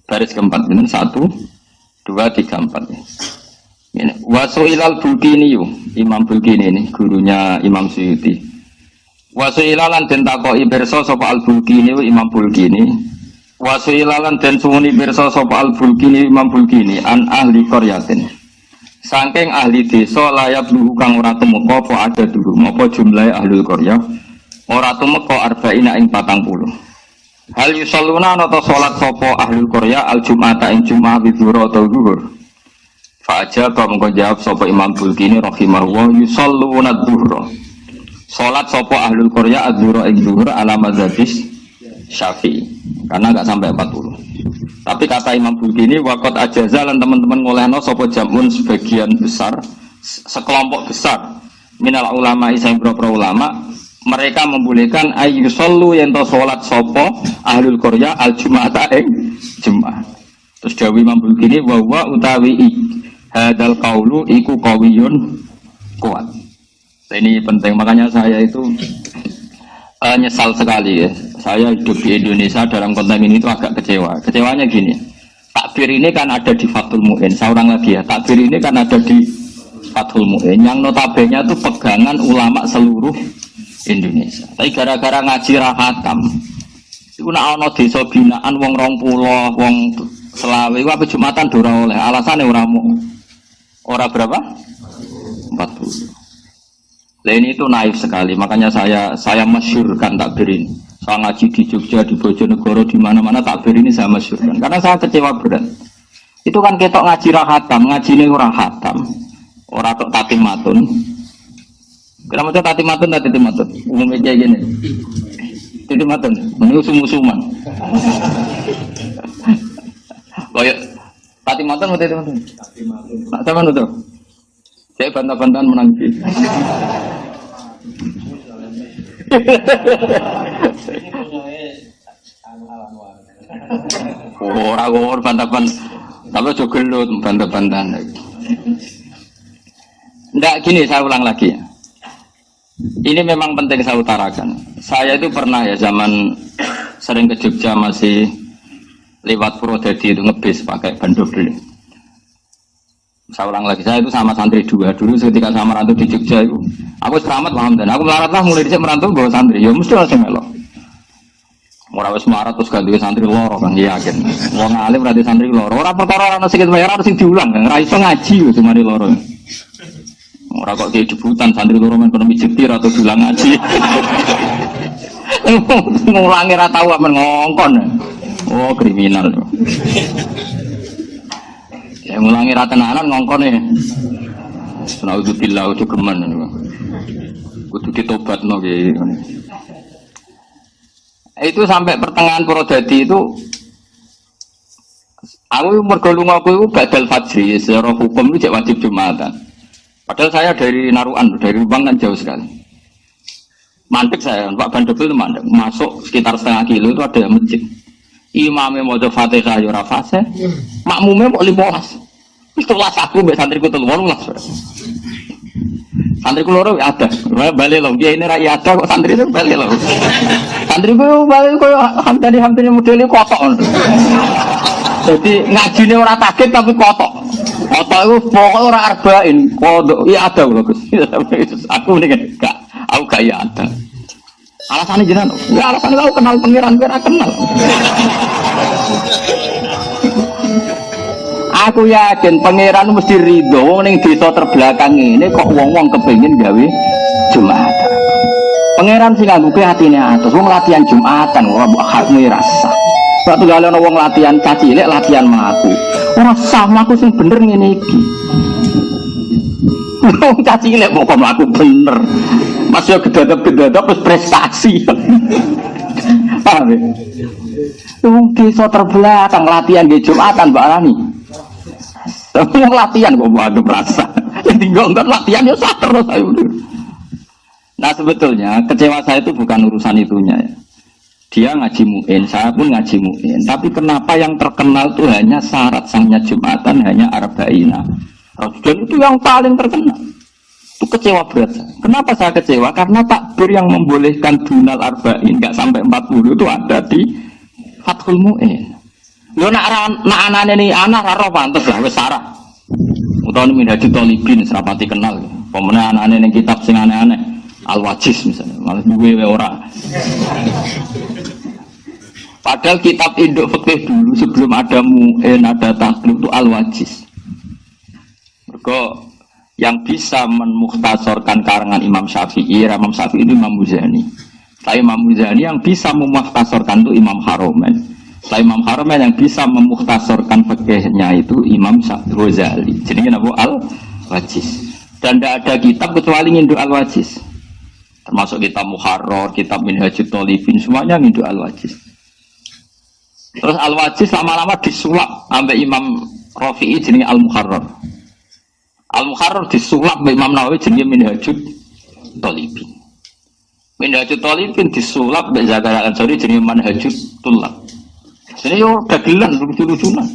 baris keempat bener 1 2 3 4. Ini Wasuilal Bulkini Imam Bulkini ini gurunya Imam Suyuti. Wasuilalan den takoki pirsa sapa Al Bulkini Imam Bulkini. Wasuilalan dan sumuni pirsa sapa al-Bulkini Imam Bulkini an ahli qaryatin. Saking ahli desa layap luhu kang ora temeka apa ada dulu apa jumlahe ahli qaryah ora temeka arba'ina ing 40. Hal yusalluna ana ta salat sapa ahli qaryah al-jum'ata ing jum'ah zuhur atau zuhur. Fa ajaba mengko jawab sapa Imam Bulkini rahimahullah yusalluna zuhur. Salat sapa ahli qaryah az-zuhur ing zuhur ala mazhabis Syafi'i karena enggak sampai 40. Tapi kata Imam Bulkini waqat ajazalan teman-teman ngolehno sapa jamun sebagian besar sekelompok besar minal ulama isang beberapa ulama mereka membolehkan ayyusallu yen to salat sapa ahlul qaryah al jum'ata ing Jumat. Terus dawuh Imam Bulkini wa utawi hadal qaulu iku qawiyun kuat. Ini penting makanya saya itu nyesal sekali ya. Saya hidup di Indonesia dalam konteks ini itu agak kecewa. Kecewanya gini, takbir ini kan ada di Fathul Mu'in. Seorang lagi ya, takbir ini kan ada di Fathul Mu'in. Yang notabene itu pegangan ulama seluruh Indonesia. Tapi gara-gara ngaji rahatam, itu nak ono desa binaan wong 20, wong selawe, itu apa Jumatan dora oleh. Alasannya ora berapa? 40. Lah ini itu naif sekali, makanya saya masyhurkan takbir ini. Saya ngaji di Jogja, di Bojonegoro, di mana-mana takbir ini saya masyhurkan. Karena saya kecewa berat. Itu kan ketok ngaji rahatam, ngaji ini ora hatam, ora tok tatim matun. Kenapa tok tatim matun, tatim matun? Umumnya kayak gini. Tatim matun, menurut sum-suman. Kayak tatim matun, mau tatim matun. Nak sama nutup. Saya bantah-bantahan menanggi. Orang bantah-bantahan, tapi juga gelut bantah-bantahan. Nggak gini, saya ulang lagi ya. Ini memang penting saya utarakan. Saya itu pernah ya zaman sering ke Jogja masih lewat Purwodadi itu ngebis pakai bandul dulu. Saya ulang lagi, saya itu sama santri 2 dulu ketika saya merantau di Jogja itu. Aku selamat paham dan aku melarat lah mulai dicek merantau bawa santri. Ya mesti langsung melok. Ora wis melarat terus ganti santri loro kan yakin. Wong alim berarti santri loro. Ora perkara ana sikit bayar harus diulang kan. Ora iso ngaji wis mari loro. Ora kok ki debutan santri loro men ekonomi jetir atau diulang ngaji. Ngulangi ra tau men ngongkon. Oh kriminal. Ya ngulangi ra tenanan ngongkon e. Naudzubillah udah geman. Kudu ditobatno ki. Itu sampai pertengahan Purwodadi itu aku mergo lunga aku badal fajri secara hukum itu wajib Jumatan. Padahal saya dari Naruan, dari Rubang kan jauh sekali. Mandek saya, Pak Bandebel itu mandek. Masuk sekitar setengah kilo itu ada masjid. Imamnya mau coba Fatihah ya fase, makmumnya mau 15. Itulah aku mbek santriku 18. Santriku loro ada, balik loh. Dia ini rakyat ada kok santri itu balik loh. Santriku balik kok hampir modelnya kotor. Jadi ngajine ora takut tapi kotor. Kotor itu pokoknya orang arba'in. Kodok, iya ada loh Gus. Aku ini enggak, aku gak iya ada. Alasannya jenengan, ya alasannya aku kenal pangeran kira kenal. Aku yakin pangeran mesti ridho wong ning desa terbelakang ini kok wong-wong kepengin gawe Jumatan. Pangeran sing nganggo atine atus wong latihan Jumatan ora mbok hakmu rasa. Waktu gale ana wong latihan cacilik latihan mlaku. Ora sah mlaku sing bener ngene iki. Wong cacilik kok mlaku bener. Mas yo gedadap-gedadap wis prestasi. Paham ya? Wong desa terbelakang latihan nggih Jumatan Mbak Rani. Tapi yang latihan kok ada merasa tinggal enggak latihan ya sah terus saya. Nah sebetulnya kecewa saya itu bukan urusan itunya ya. Dia ngaji mu'in, saya pun ngaji mu'in. Tapi kenapa yang terkenal itu hanya syarat sahnya Jumatan hanya arba'ina. Dan itu yang paling terkenal. Itu kecewa berat saya. Kenapa saya kecewa? Karena takbir yang membolehkan dunal arba'in nggak sampai 40 itu ada di Fathul Mu'in. Lho nak anane ni anak ora pantes lah wis sarah. Utawa Minhajul Thalibin serapati kenal. Pemene anane ning kitab sing aneh-aneh Al-Wajiz misalnya, malah duwe wae ora. Padahal kitab induk fikih dulu sebelum ada Mu'in, ada Taklif itu Al-Wajiz. Mergo yang bisa memukhtasorkan karangan Imam Syafi'i itu Imam Muzani. Tapi Imam Muzani yang bisa memukhtasorkan itu Imam Haromen. Setelah Imam Haromen yang bisa memukhtasorkan fikihnya itu Imam Ghazali. Jadi apa Al-Wajiz. Dan tidak ada kitab kecuali nginduk Al-Wajiz. Termasuk kitab Muharrar, kitab Minhajul Thalibin, semuanya nginduk Al-Wajiz. Terus Al-Wajiz lama-lama disulap sampai Imam Rafi'i jenenge Al-Muharrar. Al-Muharrar disulap sampai Imam Nawawi jenenge Minhajul Thalibin. Minhajul Thalibin disulap sampai Zakaria Al-Ansari jenenge Manhajul Tullab. Ini yo dagelan lucu-lucunan.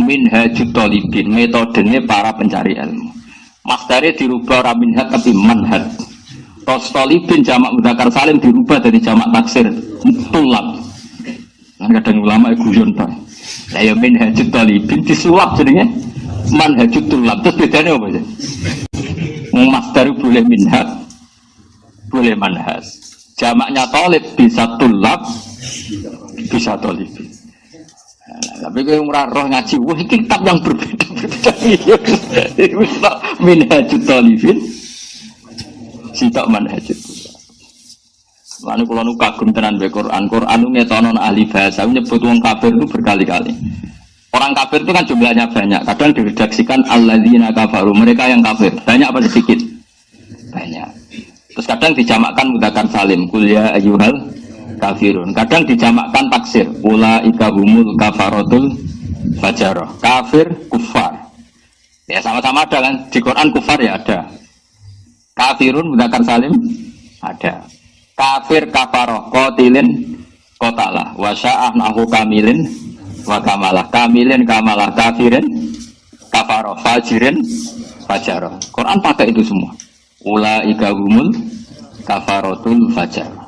Minhajul Thalibin, metodenya para pencari ilmu. Masdare dirubah ora minhaj tapi manhaj. Tos Thalibin jamak mudzakkar salim dirubah dari jamak taksir tulab. Kan kadang ulama guyon ta. Lah ya Minhajul Thalibin disulap jenenge manhajul tulab. Terus bedane apa sih? Masdar boleh minhaj, boleh manhaj. Jamaknya talib bisa tulab, bisa Thalibin. Tapi kalau ora roh ngaji, wah kitab yang berbeda-beda. Minhajul Thalibin, sitok manhajul. Lalu kalau nu kagum tenan be Quran, Quran nu ngetono ahli bahasa, nyebut wong kafir itu berkali-kali. Orang kafir itu kan jumlahnya banyak. Kadang diredaksikan alladzina kafaru, mereka yang kafir. Banyak apa sedikit? Banyak. Terus kadang dijamakkan mudzakkar salim, qul ya ayyuhal kafirun. Kadang dijamakkan taksir, ulaika humul kafaratul fajarah. Kafir, kufar. Ya sama-sama ada kan, di Quran kufar ya ada. Kafirun mudzakkar salim ada. Kafir kafaroh qatilin qatalah wa sya'ah nahu kamilin wa kamalah. Kamilin kamalah, kafirin kafaroh, fajirin fajarah. Quran pakai itu semua. Ulaika humul kafaratul fajarah.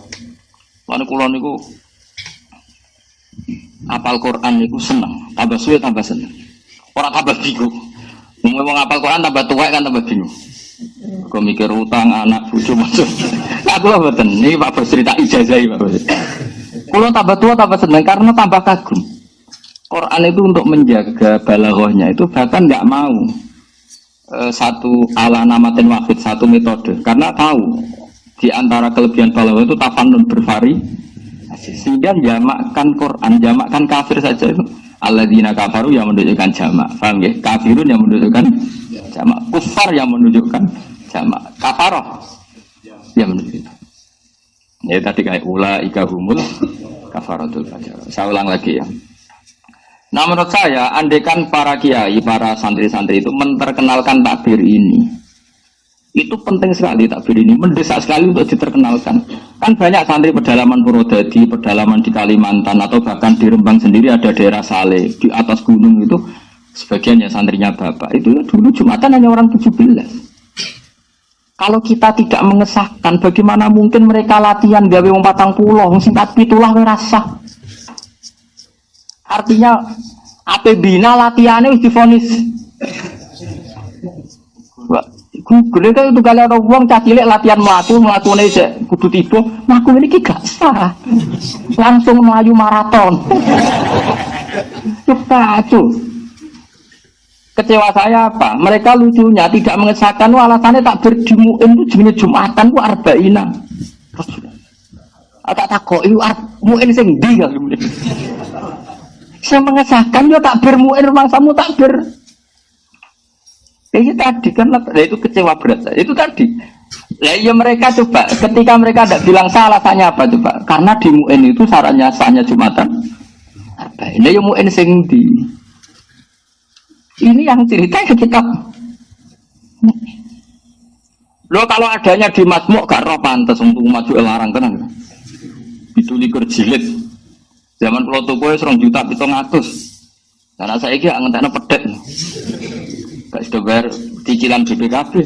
Lalu kulon niku apal Quran niku seneng, tambah suwe tambah seneng. Orang tambah bingung. Ngomong apal Quran tambah tua kan tambah bingung. Kau mikir utang anak cucu masuk. Aku lah betul. Ini Pak Bos cerita ijazah Pak Bos. Kulon tambah tua tambah seneng karena tambah kagum. Quran itu untuk menjaga balaghahnya itu bahkan nggak mau satu ala namatin wahid, satu metode karena tahu. Di antara kelebihan balaghah itu tafannun bervari. Sehingga jamakkan Quran, jamakkan kafir saja itu. Alladzina kafaru yang menunjukkan jamak. Paham ya? Kafirun yang menunjukkan jamak. Kufar yang menunjukkan jamak. Kafaroh yang menunjukkan. Ya tadi kayak ulaika humul kafaratul fajar. Saya ulang lagi ya. Nah menurut saya, andaikan para kiai, para santri-santri itu memperkenalkan takbir ini, Itu penting sekali takbir ini, mendesak sekali untuk diterkenalkan. Kan banyak santri pedalaman Purwodadi, pedalaman di Kalimantan, atau bahkan di Rembang sendiri ada daerah Saleh, di atas gunung itu, sebagian ya santrinya bapak. Itu dulu Jumatan hanya orang 17. Kalau kita tidak mengesahkan, bagaimana mungkin mereka latihan gawe wong 40, singkat pitulah ngerasa. Artinya, ape bina latihannya wis divonis. Google itu kali ada uang cacilik latihan melaku ini kudu tiba, melaku ini gak sah, langsung melayu maraton. Coba tuh, kecewa saya apa? Mereka lucunya tidak mengesahkan, alasannya tak berdimuin itu jenis Jumatan ku arba'ina. Tak takoi muin sing ndi kali. Saya mengesahkan yo tak bermuin rumah samu tak ber. Itu tadi kan, itu kecewa berat saya. Itu tadi. Lah ya mereka coba, ketika mereka tidak bilang salah, alasannya apa coba? Karena di MUN itu syaratnya sahnya Jumatan. Ini ya MUN sing di. Ini yang cerita ke kitab. Loh kalau adanya di Majmu' gak roh pantes untuk maju larang tenan. Itu likur jilid. Zaman kalau tuku wis 2 juta 700. Karena saya iki ngentekno pedet. Gak sudah bayar cicilan BPKB.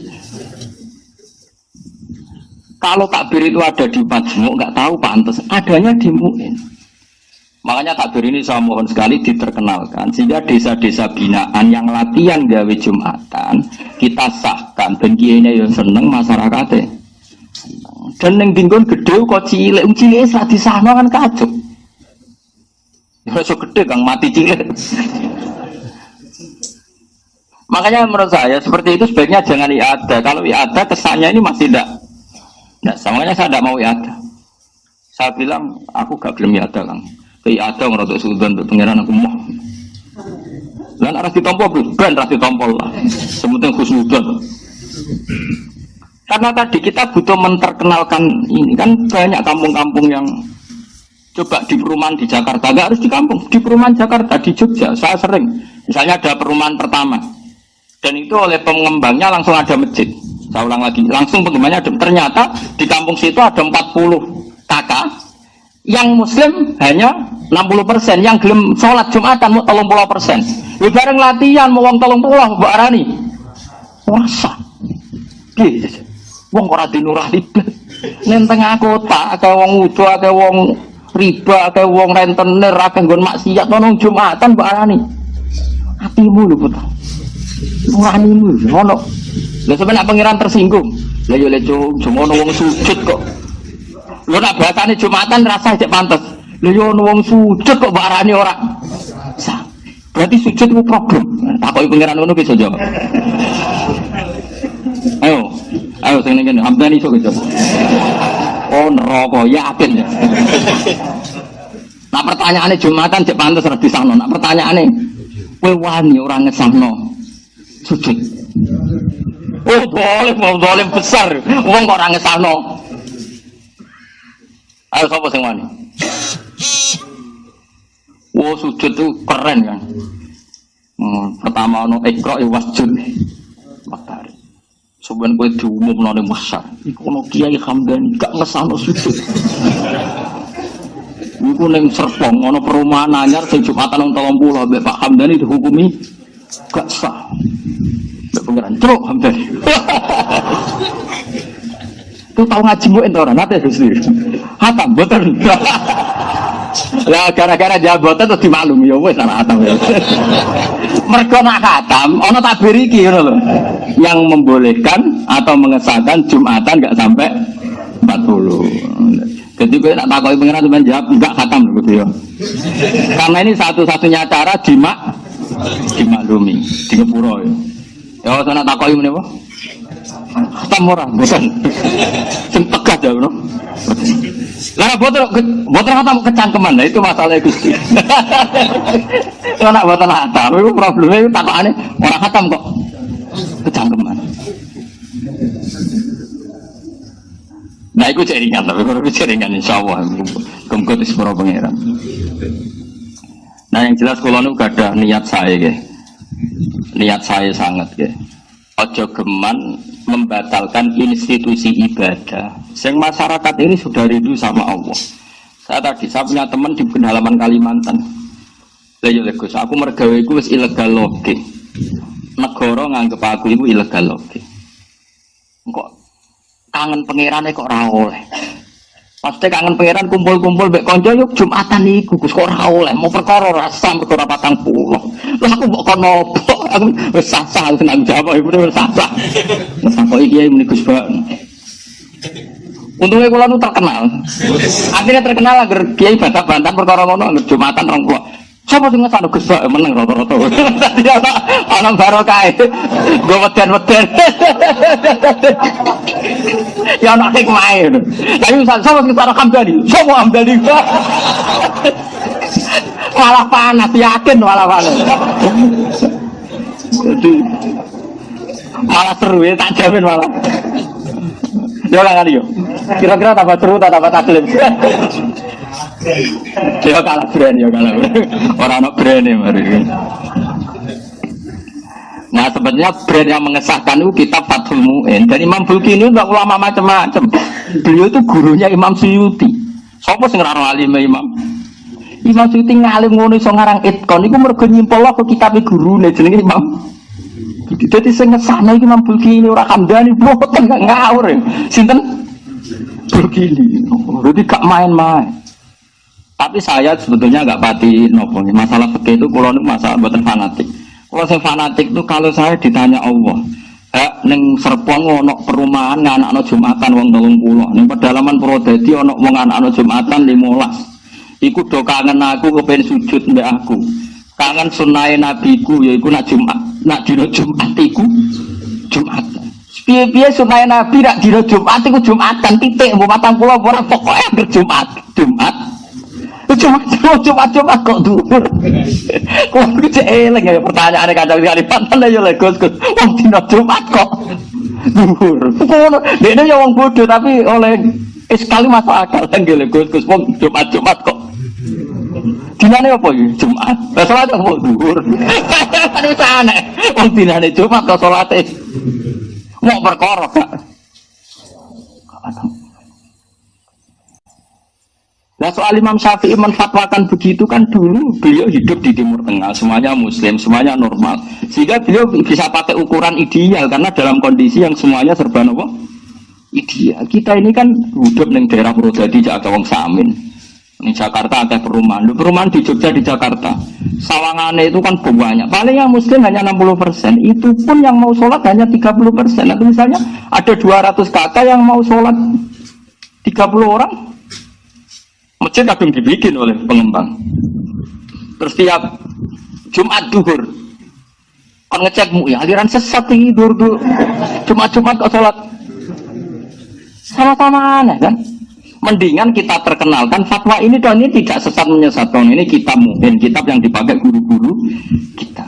Kalau takbir itu ada di Majmu' nggak tahu pantas, adanya di MUN. Makanya takbir ini saya mohon sekali diterkenalkan sehingga desa-desa binaan yang latihan gawe Jumatan kita sahkan ben kiyene yo seneng masyarakate. Dan ning dinggon gedhe kok cilik, cilike ora disahno kan kacuk. Ya iso gedhe kang mati cilik. Makanya menurut saya seperti itu sebaiknya jangan i'adah. Kalau i'adah kesannya ini masih tidak. Nah, makanya saya tidak mau i'adah. Saya bilang aku gak belum i'adah Kang. I'adah ngerotok sudan untuk pengiran aku mau. Dan harus ditompol, ben harus ditompol lah. Sementing khusnudan. Karena tadi kita butuh menterkenalkan ini kan banyak kampung-kampung yang coba di perumahan di Jakarta, gak harus di kampung, di perumahan Jakarta, di Jogja, saya sering. Misalnya ada perumahan pertama. Dan itu oleh pengembangnya langsung ada masjid. Saya ulang lagi, langsung pengembangnya ada. Ternyata di kampung situ ada 40 kakak yang muslim hanya 60%, yang gelem sholat Jumatan mau 30%. Lu bareng latihan mau wong 30 Mbak Arani. Wasa. Gitu. Wong ora dinurah libet. Ning tengah kota akeh wong udo, akeh wong riba, akeh wong rentenir, akeh nggon maksiat nang Jumatan Mbak Arani. Atimu lho putra. Nuranimu ngono. Lha sampeyan pangeran tersinggung. Lah yo leco semono wong sujud kok. Lho nak bahasane Jumatan rasa cek pantes. Lha yo ono wong sujud kok barane ora. Berarti sujud itu problem. Takoki pangeran ngono bisa jawab. Ayo sing ngene Hamdan iso gitu. Oh neraka yakin ya. Nah pertanyaane Jumatan cek pantes ora disahno. Nah pertanyaane kowe wani ora ngesahno sujud. Oh boleh besar. Wong kok ora ngesahno. Ayo sapa sing wani? Wo sujud itu keren kan. Pertama ono ikra wasjud. Matahari. Soben kowe diumumno ning besar. Iku ono Kiai Hamdan gak ngesahno sujud. Iku ning Serpong ono perumahan anyar sing Jumatan nang 30 mbek Pak Hamdani dihukumi gak sah. Mbek pengiran truk Hamdani. Tuh tahu ngaji mu ento ora nate Gusti. Hatam boten. Lah gara-gara jabatan terus dimaklumi ya wis ana hatam ya. Mergo nak hatam ana takbir iki ngono lho. Yang membolehkan atau mengesahkan Jumatan enggak sampai 40. Jadi kowe nak takoki pengiran sampean jawab enggak hatam gitu ya. Karena ini satu-satunya cara dimaklumi, di ngepuro ya. Ya wis nak takoki menapa? Hatam ora boten. Sing tegas ya ngono. Lah boten hatam kecangkeman. Nah itu masalah Gusti. Kalau nak boten hatam itu problemnya takokane ora hatam kok. Kecangkeman. Nah itu jaringan, tapi kalau itu jaringan insyaallah kemudian di sepuluh pangeran. Nah yang jelas kalau nu gak ada niat saya ke, niat saya sangat ke. Ojo geman membatalkan institusi ibadah. Sing masyarakat ini sudah rindu sama Allah. Saya punya teman di pedalaman Kalimantan. Lah ya Gus, aku mergawe iku wis ilegal loge. Negara nganggep aku iku ilegal loge. Kok kangen pangerane kok ora oleh. Pasti kangen pangeran kumpul-kumpul mbek kanca yuk Jumatan iku Gus kok ora oleh. Mau perkara rasa perkara 40. Lah aku mbok kono opo? Aku wis sah-sah senang jawab iku wis sah-sah. Mas kok iki muni Gus Bak. Untungnya kula nu terkenal. Akhirnya terkenal agar kiai bantah-bantah perkara ngono agar Jumatan 20. Siapa sing ngesano Gus Bak meneng rata-rata. Dadi ana barokah. Go weden-weden. Ya ana hikmahe. Tapi sapa sing karo Hamdani? Sopo Hamdani? Malah panas, yakin malah panas. Jadi malah seru ya, tak jamin malah. Ya kan yo. Kira-kira tambah seru tambah taklim. Ya kalah brand ya kalah. Orang anak brand ya mari. Nah sebenarnya brand yang mengesahkan itu kitab Fathul Mu'in. Dan Imam Bulki ini enggak ulama macam-macam. Beliau itu gurunya Imam Suyuti. Sopo sing ora alim Imam? Imam Suyuti ngalim ngono iso ngarang Itqan iku mergo nyimpul ke kitab gurune jenenge Imam. Dadi sing ngesahno iki Imam Bulki ini ora Hamdani mboten ngawur. Sinten? Bulki ini. Berarti gak main-main. Tapi saya sebetulnya enggak pati nopo. Masalah fikih itu kula niku masalah mboten fanatik. Kalau saya fanatik itu kalau saya ditanya Allah, neng Serpong ono perumahan nganakno Jumatan wong 30, neng pedalaman Purwodadi ono wong nganakno Jumatan 15. Iku do kangen aku kepen sujud mbek aku. Kangen sunahe nabiku yaiku nak Jumat, nak dina Jumat iku Jumatan. Piye-piye sunahe nabi nak dina Jumat iku Jumatan titik mbok 40 ora pokoke anggere Jumat. Cuma kok dhuwur. Kok iki eling ya pertanyaane kadang Kalimantan ya Gus. Wong dina Jumat kok dhuwur. Ngono. Dekne ya wong bodoh tapi oleh sekali masuk akal nggih Gus. Wong Jumat kok. Dinane apa iki? Jumat. Lah salat kok dhuwur. Kan wis aneh. Wong dinane Jumat kok salate. Mau perkara gak. Nah soal Imam Syafi'i menfatwakan begitu kan dulu beliau hidup di Timur Tengah, semuanya Muslim, semuanya normal, sehingga beliau bisa pakai ukuran ideal karena dalam kondisi yang semuanya serba apa? Ideal. Kita ini kan hidup di daerah Purwodadi, Jakarta, Wong Samin, di Jakarta ada perumahan di Jogja, di Jakarta, Sawangannya itu kan banyak. Paling yang Muslim hanya 60%, itu pun yang mau sholat hanya 30%. Nanti misalnya ada 200 kakak yang mau sholat 30 orang. Masjid kadang dibikin oleh pengembang. Terus tiap Jumat duhur kan ngecek MUI aliran sesat ini duhur Jumat kok sholat sama-sama aneh kan. Mendingan kita perkenalkan fatwa ini dan ini tidak sesat menyesatkan. Ini kitab MUI, kitab yang dipakai guru-guru kita.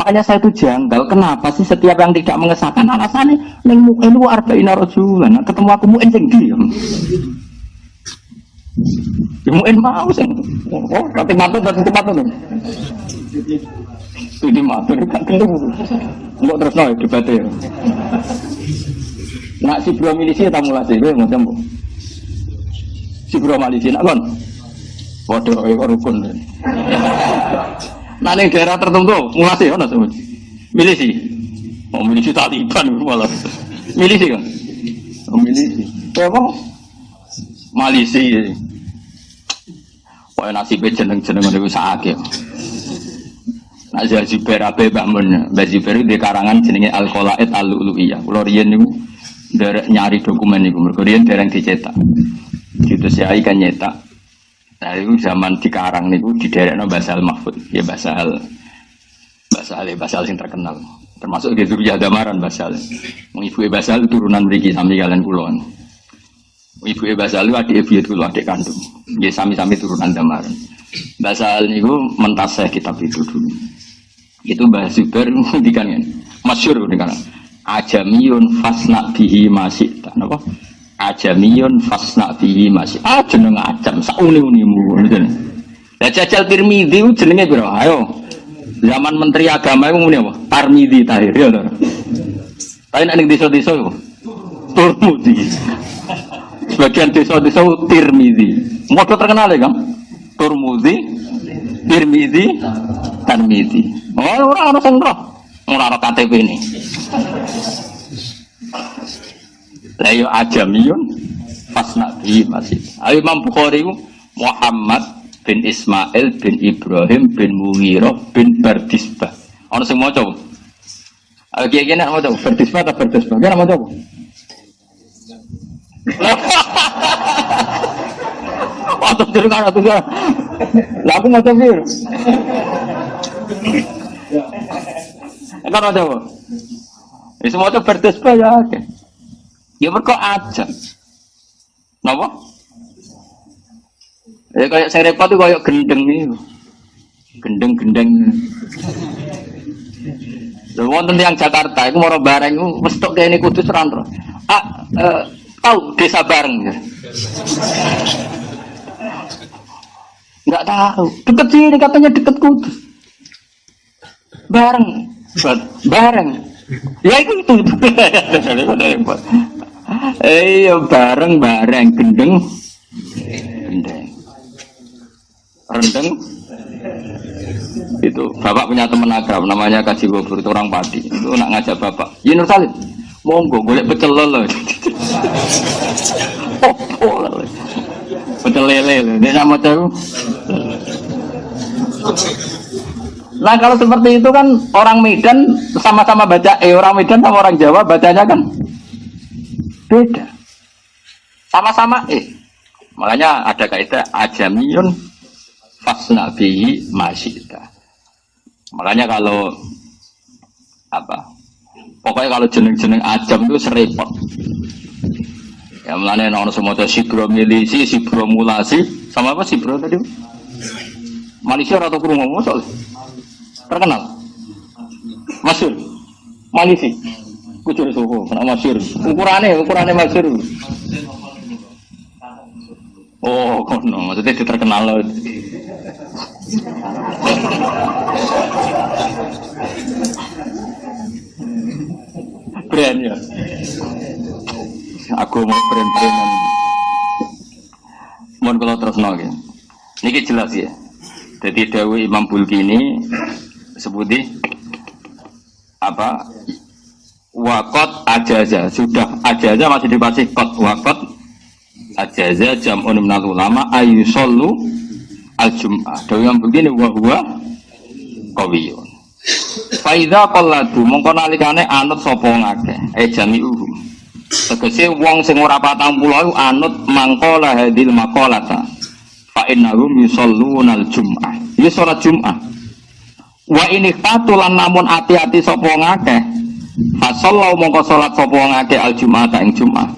Makanya saya itu janggal, kenapa sih setiap yang tidak mengesahkan alasannya neng MUI itu arba'ina rajulan, ketemu aku MUI sing diam. MUI mau sing. Oh, kate matur dan tempat itu. Ini matur kan ketemu. Mbok terusno debate. Nak si bro milisi ta mulasi kowe ngoten mbok. Si bro milisi nak kon. Waduh kok rukun. Nah, di daerah tertentu, mulai ono semua. Milisi. Oh, milisi Taliban malah. Milisi kan? Oh, milisi. Apa? Malisi. Pokoke nasibe jeneng-jeneng niku sakake. Nah, Zubair ape Mbah Mun. Mbah Zubair di karangan jenenge Al-Qalaid Al-Lu'lu'iyah. Kula riyen niku nderek nyari dokumen niku, mergo riyen dereng dicetak. Gitu saya kan nyetak. Nah itu zaman dikarang niku di daerah Basal Mahfud, ya Basal yang terkenal, termasuk di Zuriyah Damaran Basal. Ibu Basal turunan mriki sami kalian kulon. Ibu Basal itu adik buyut kula, adik kandung. Ya sami-sami turunan Damaran. Basal niku mentasih kitab itu dulu. Itu Mbah Zubair ngendikan kan, masyhur kan. Ajamiyun fasna bihi masita, napa? Ajamiyun fasna bihi masih jeneng ajam sauni-unimu ngoten. Lah Jajal Tirmidzi ku jenenge pira? Ayo. Zaman Menteri Agama iku muni apa? Tarmidzi Tahir ya to. Tapi nek ning desa-desa yo Turmudi. Sebagian desa-desa Tirmizi. Modho terkenal ya, Kang. Turmudi, Tirmizi, Tarmizi. Oh, ora ono sing roh. Ora ono KTP ini. Lah yo ajamiyun fasna bi masih. Imam Bukhari Muhammad bin Ismail bin Ibrahim bin Mughirah bin Bardisbah. Ono sing maca. Kiai nek maca Bardisbah ta Bardisbah. Kira maca apa? Atau dulu kan atau kan? Lah aku maca pir. Kan maca apa? Wis maca Bardisbah ya akeh. Ya mergo aja. Napa? Ya kayak saya repot tuh kayak gendeng nih. Gendeng-gendeng. Lha wonten tiyang Jakarta iku mara bareng iku wis tok kene Kudus rantro. Tahu desa Bareng ya? Enggak tahu. Deket sini katanya deket Kudus. Bareng. Ya itu. Bareng gendeng. Rendeng. Itu bapak punya teman akrab namanya Kaji Gobur, itu orang Pati. Itu nak ngajak bapak. Ya Nur Salim, monggo golek pecel lele. Pecel lele. Dia nama tahu. Nah kalau seperti itu kan orang Medan sama-sama baca orang Medan sama orang Jawa bacanya kan beda. Sama-sama Makanya ada kaidah ajamiyun fasna bihi masyita. Makanya kalau pokoknya kalau jeneng-jeneng ajam itu serepot. Ya mulane ono semono sibro milisi, sibro mulasi, sama apa sibro tadi? Malaysia atau kurung ngomong soal terkenal. Masyhur. Malisi. Kucur suku, kena masyhur. Ukurannya masyhur. Oh, kono, maksudnya dia terkenal loh. Brand ya. Aku mau brand-brandan. Mohon kalau terus nol. Ini jelas ya. Jadi Dewi Imam Bulkini sebuti wakot ajaza sudah ajaza masih dipasih kot wakot ajaza jam'un minal ulama ayusallu al-jum'ah. Dewi Imam Bulkini wa qawiyun. Fa idza qallatu mongko nalikane anut sapa ngakeh jami'uhu. Tegese wong sing ora 40 anut mangkola hadil maqalata. Fa innahum yusalluna al-jum'ah. Ya salat Jumat. Wa ini katulan namun hati-hati sapa ngakeh. Fa sallau mongko salat sapa ngakeh al-jum'ah ing Jumat.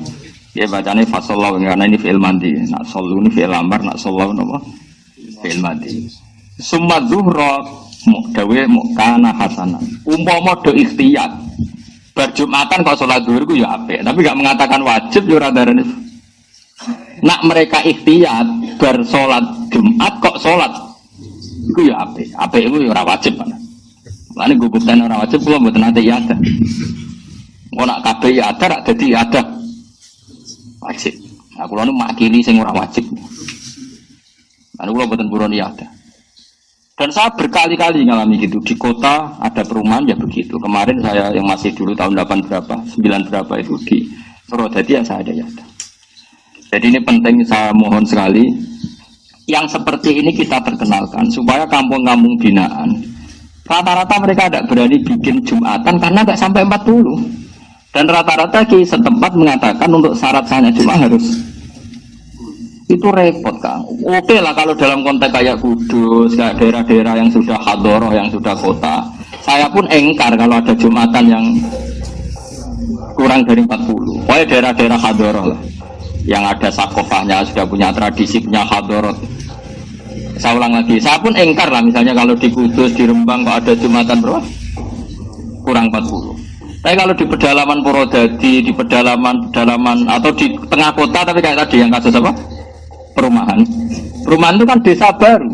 Ya bacane fa sallau karena ini fi'il madhi. Nak sallu ini fi'il amar, nak sallau napa? Fi'il madhi. Summa zuhra mukdawe mukana hasanan. Umpama do ikhtiyat. Berjumatan kok salat zuhur ku ya apik, tapi enggak mengatakan wajib ya ora darane. Nak mereka ikhtiyat bersolat Jumat kok salat iku ya apik. Apik iku ya ora wajib kan. Lane gue bukten ora wajib kula mboten ate ya ada. Kok nak kabeh ya ada rak dadi ada. Wajib. Nah kula nu makili sing ora wajib. Lalu kula mboten purun ya ada. Dan saya berkali-kali ngalami gitu. Di kota ada perumahan ya begitu. Kemarin saya yang masih dulu tahun 8 berapa, 9 berapa itu di Purwodadi ya saya ada ya. Jadi ini penting, saya mohon sekali. Yang seperti ini kita perkenalkan. Supaya kampung-kampung binaan. Rata-rata mereka tidak berani bikin Jumatan karena tidak sampai 40. Dan rata-rata ki setempat mengatakan untuk syarat sahnya Jumat harus itu repot Kang. Oke lah kalau dalam konteks kayak Kudus, kayak daerah-daerah yang sudah hadoroh, yang sudah kota. Saya pun engkar kalau ada Jumatan yang kurang dari 40. Pokoknya daerah-daerah hadoroh lah. Yang ada sakofahnya, sudah punya tradisi, punya hadoroh. Saya ulang lagi, saya pun engkar lah misalnya kalau di Kudus, di Rembang kok ada Jumatan berapa? Kurang 40. Tapi kalau di pedalaman Purwodadi, di pedalaman atau di tengah kota tapi kayak tadi yang kasus apa? Perumahan itu kan desa baru.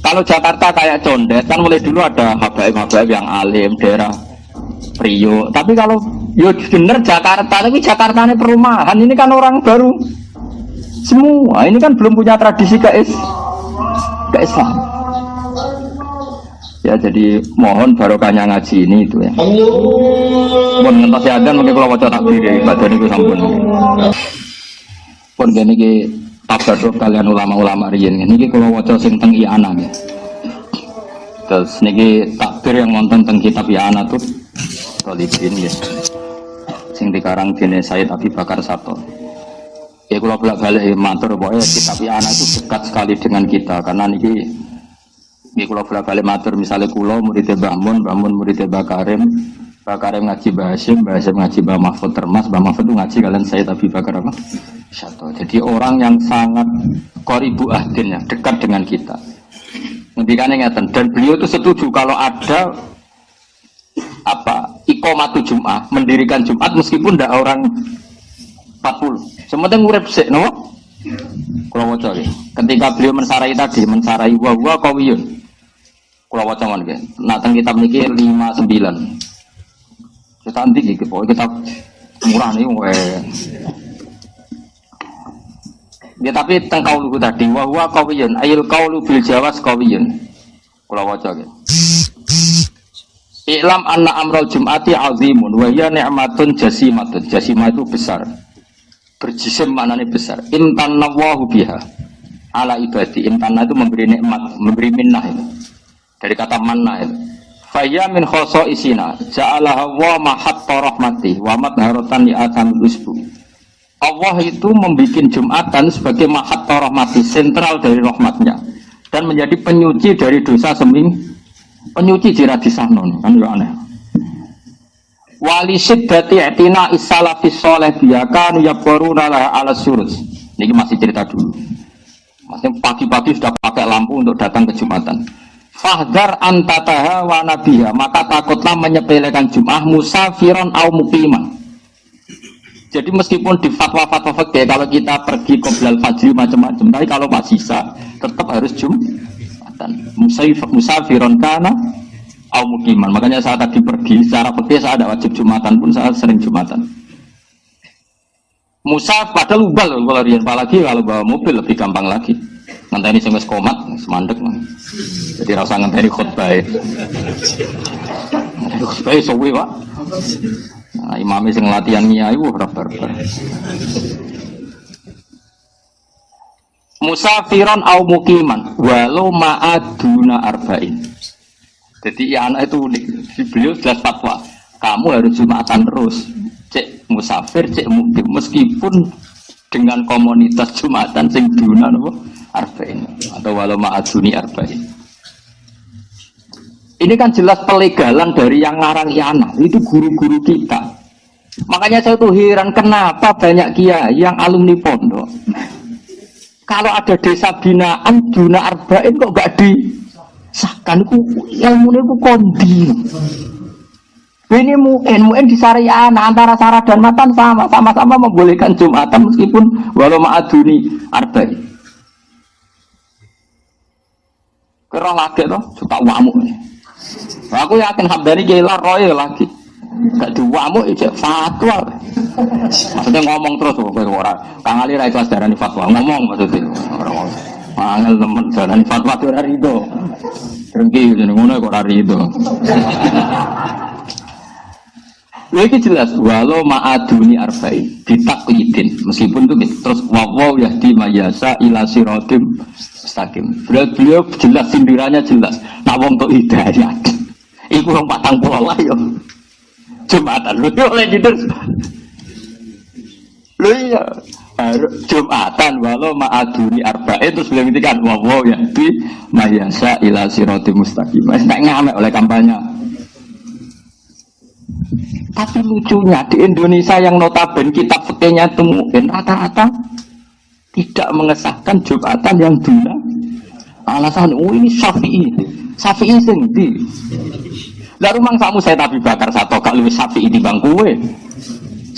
Kalau Jakarta kayak Condet kan mulai dulu ada habaib yang alim, daerah Priok. Tapi kalau yo bener Jakarta, tapi Jakarta ini perumahan, ini kan orang baru semua. Ini kan belum punya tradisi ke Islam. Ya jadi mohon barokahnya ngaji ini itu ya. Pun ngentos adan mungkin kalau waca takbir ya, badan itu sampun. Pun gini ki tabarruk kalian ulama-ulama riyen niki kalau waca sing teng I'anah ya. Terus niki takbir yang wonten teng kitab I'anah tuh Thalibin ya. Sing dikarang dene Said Abi Bakar Sato. Ya kalau bolak-balik matur pokoknya kitab I'anah itu dekat sekali dengan kita karena niki kalau bolak-balik matur misalnya kulo muridnya Mbah Mun muridnya Mbah Karim ngaji Mbah Hasyim ngaji Mbah Mahfud Termas, Mbah Mahfud itu ngaji kalian Said Abi Bakar apa? Sato. Jadi orang yang sangat qoribu ahdin ya, dekat dengan kita. Ngendikane ngeten dan beliau itu setuju kalau ada iqamatu Jumat, mendirikan Jumat meskipun ndak orang 40. Sementing urip sik napa? Kula waca nggih. Ketika beliau mensarai wa huwa qawiyun. Kula waca mawon nggih. Nah teng kitab niki 59. Kita nanti iki pokoke kitab murah niku ya tapi teng kaulu tadi wa huwa qawiyun ayil qaulu bil jawaz qawiyun. Kula waca nggih. I'lam anna amral jum'ati 'azimun wa hiya ni'matun jasimatun. Jasimah itu besar. Berjisim maknanya besar. Imtanallahu biha ala ibadi. Imtanah itu memberi nikmat, memberi minnah itu. Dari kata manna itu. Faya min khosoisina ja'alaha wa mahatta rahmati wa madharatan li'atamil usbu. Allah itu membuat Jumatan sebagai mahatta rahmati, sentral dari rahmatnya dan menjadi penyuci dari dosa penyuci jiradisahnon kan ya aneh. Wali siddati i'tina is-salafis sholeh biyakanu yabbaruna ala surus. Ini masih cerita dulu. Maksudnya pagi-pagi sudah pakai lampu untuk datang ke Jumatan. Fahdar antataha wa nabiha, maka takutlah menyepelekan Jum'ah musafiron au muqiman. Jadi meskipun di fatwa-fatwa fikih kalau kita pergi qoblal fajri macam-macam, tapi kalau pas sisa tetap harus Jumatan. Musafiron kana au muqiman. Makanya saat tadi pergi secara fikih saya ada wajib Jumatan pun saya sering Jumatan. Musaf padahal ubal kalau rian, apalagi kalau bawa mobil lebih gampang lagi. Ngenteni sing wis komat semandek. Jadi rasa ngenteni khutbah. Khutbah suwe, Pak. Nah, imam sing latihan nyai ora barbar. Musafiron au muqiman walau ma'aduna arba'in. Jadi ya anak itu unik. Beliau jelas fatwa. Kamu harus Jumatan terus. Cek musafir, cek mukim. Meskipun dengan komunitas Jumatan sing duna napa arba'in atau walau ma'aduni arba'in. Ini kan jelas pelegalan dari yang ngarang I'anah. Itu guru-guru kita. Makanya saya tuh heran kenapa banyak kiai yang alumni pondok. Kalau ada desa binaan duna arba'in kok gak disahkan, ilmunya itu kondi. Ini muen di syariah antara sarah dan matan sama-sama membolehkan Jumatan meskipun walau ma'aduni arba'in. Kira lagi toh suka wamuk. Aku yakin Hamdani gila roy lagi. Gak diwamuk ijek fatwa. Maksudnya ngomong terus kowe ora. Kang Ali ra ikhlas darani fatwa, ngomong maksudnya. Ora angel temen darani fatwa ora rido. Rengki jeneng ngono kok ora rido. Lagi jelas walau ma'aduni arba'in ditakyidin meskipun itu terus wawaw yahdi mayasa ila siratim mustaqim. Beliau jelas sindirannya jelas. Nak wong tok hidayah. Iku wong 40 lah yo. Jumatan lu oleh gitu. Lu iya Jumatan walau ma'aduni arba'in terus beliau ngendikan wawaw yahdi mayasa ila siratim mustaqim. Wis tak ngamek oleh kampanye. Tapi lucunya di Indonesia yang notabene kitab fikihnya temuin rata-rata tidak mengesahkan Jumatan yang duna. Alasan ini Syafi'i sing ndi? Lah rumang sakmu saya Abi Bakar Sato gak luwih Syafi'i timbang kowe.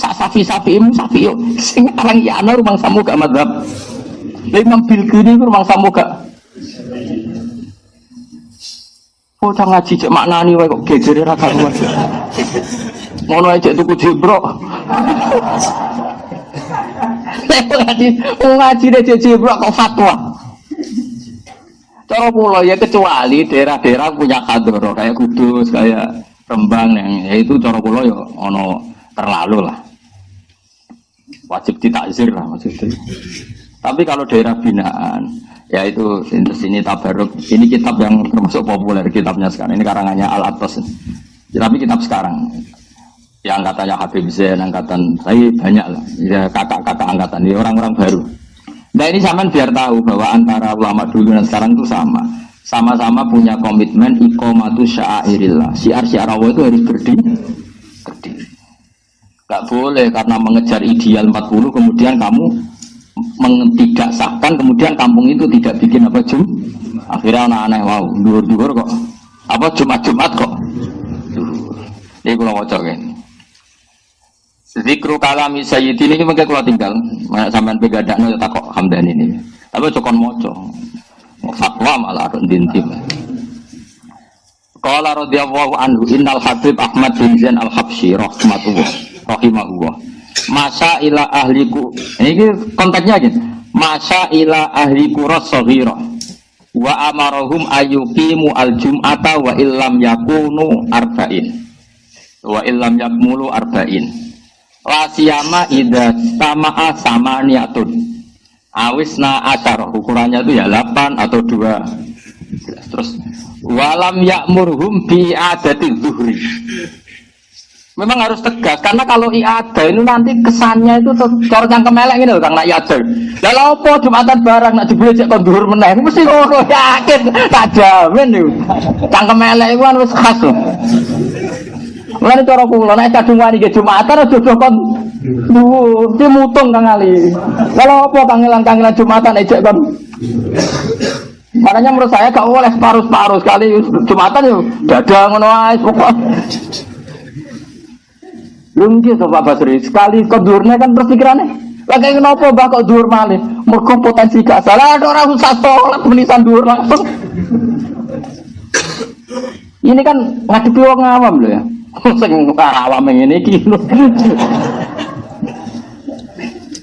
Sak Syafi'imu Syafi'i sing aran ya ana rumang sakmu gak madzhab. Lah Imam Bilqini rumang sakmu gak. Bocah ngaji cek maknani wae kok gegere ra karuan. Ngono ae cek tuku jebrok. Ngaji deh jebrok kok fatwa. Cara kula ya kecuali daerah-daerah punya hadroh kayak Kudus, kayak Rembang yang itu cara kula ya ono terlalu lah. Wajib ditakzir lah maksudnya. Tapi kalau daerah binaan, ya itu sini tabaruk. Ini kitab yang termasuk populer kitabnya sekarang. Ini karangannya Al-Atos. Ya, tapi kitab sekarang. Yang angkatannya Habib Zain, angkatan saya banyak lah. Ya kakak-kakak angkatan, ini orang-orang baru. Nah ini zaman biar tahu bahwa antara ulama dulu dan sekarang itu sama-sama punya komitmen iqamatu sya'airillah. Syiar-syiar Allah itu harus berdiri. Gak boleh karena mengejar ideal 40 kemudian kamu tidak sahkan kemudian kampung itu tidak bikin apa akhirnya anak-anak wow duhur-duhur kok apa Jumat-Jumat kok ini kalau wajah kan zikru kalami sayyidin ini mungkin kalau tinggal sampean pegadakno ya takok Hamdani ini tapi cokon moco fatwa malah dintim. Qala radhiyallahu anhu innal Habib Ahmad bin Zain al-Habsyi rahimahullah masa ila ahliku ini konteksnya gitu masa ila ahliku rasaghira wa amarahum ayyuqimu al-jum'ata wa illam yakunu arba'in wa illam yakmulu arba'in la siyama idza tama'a samaniyatun awisna asyara ukurannya itu ya 8 atau 2 terus walam ya'murhum bi adati zuhri. Memang harus tegas karena kalau iada itu nanti kesannya itu cara cangkem elek ngene lho Kang nak iada. Lah opo Jumatan barang nak jebule cek kon dhuwur meneh mesti ngono yakin tak jamin niku. Cangkem elek iku wis khas lho. Mulane cara kula nek kadung wani ke Jumatan aja kon dhuwur, iki mutung Kang Ali. Lah opo kangelan-kangelan Jumatan cek kon. Makanya menurut saya gak boleh separuh-separuh sekali Jumatan yo dadah ngono ae pokok. Lungki Pak Basri sekali kedurnya kan berpikirannya lagi kenapa mbak kok dur malih mergo potensi gak salah ada orang usah sholat menisan dur langsung ini kan ngadepi wong awam lho ya sing awam ngene iki lho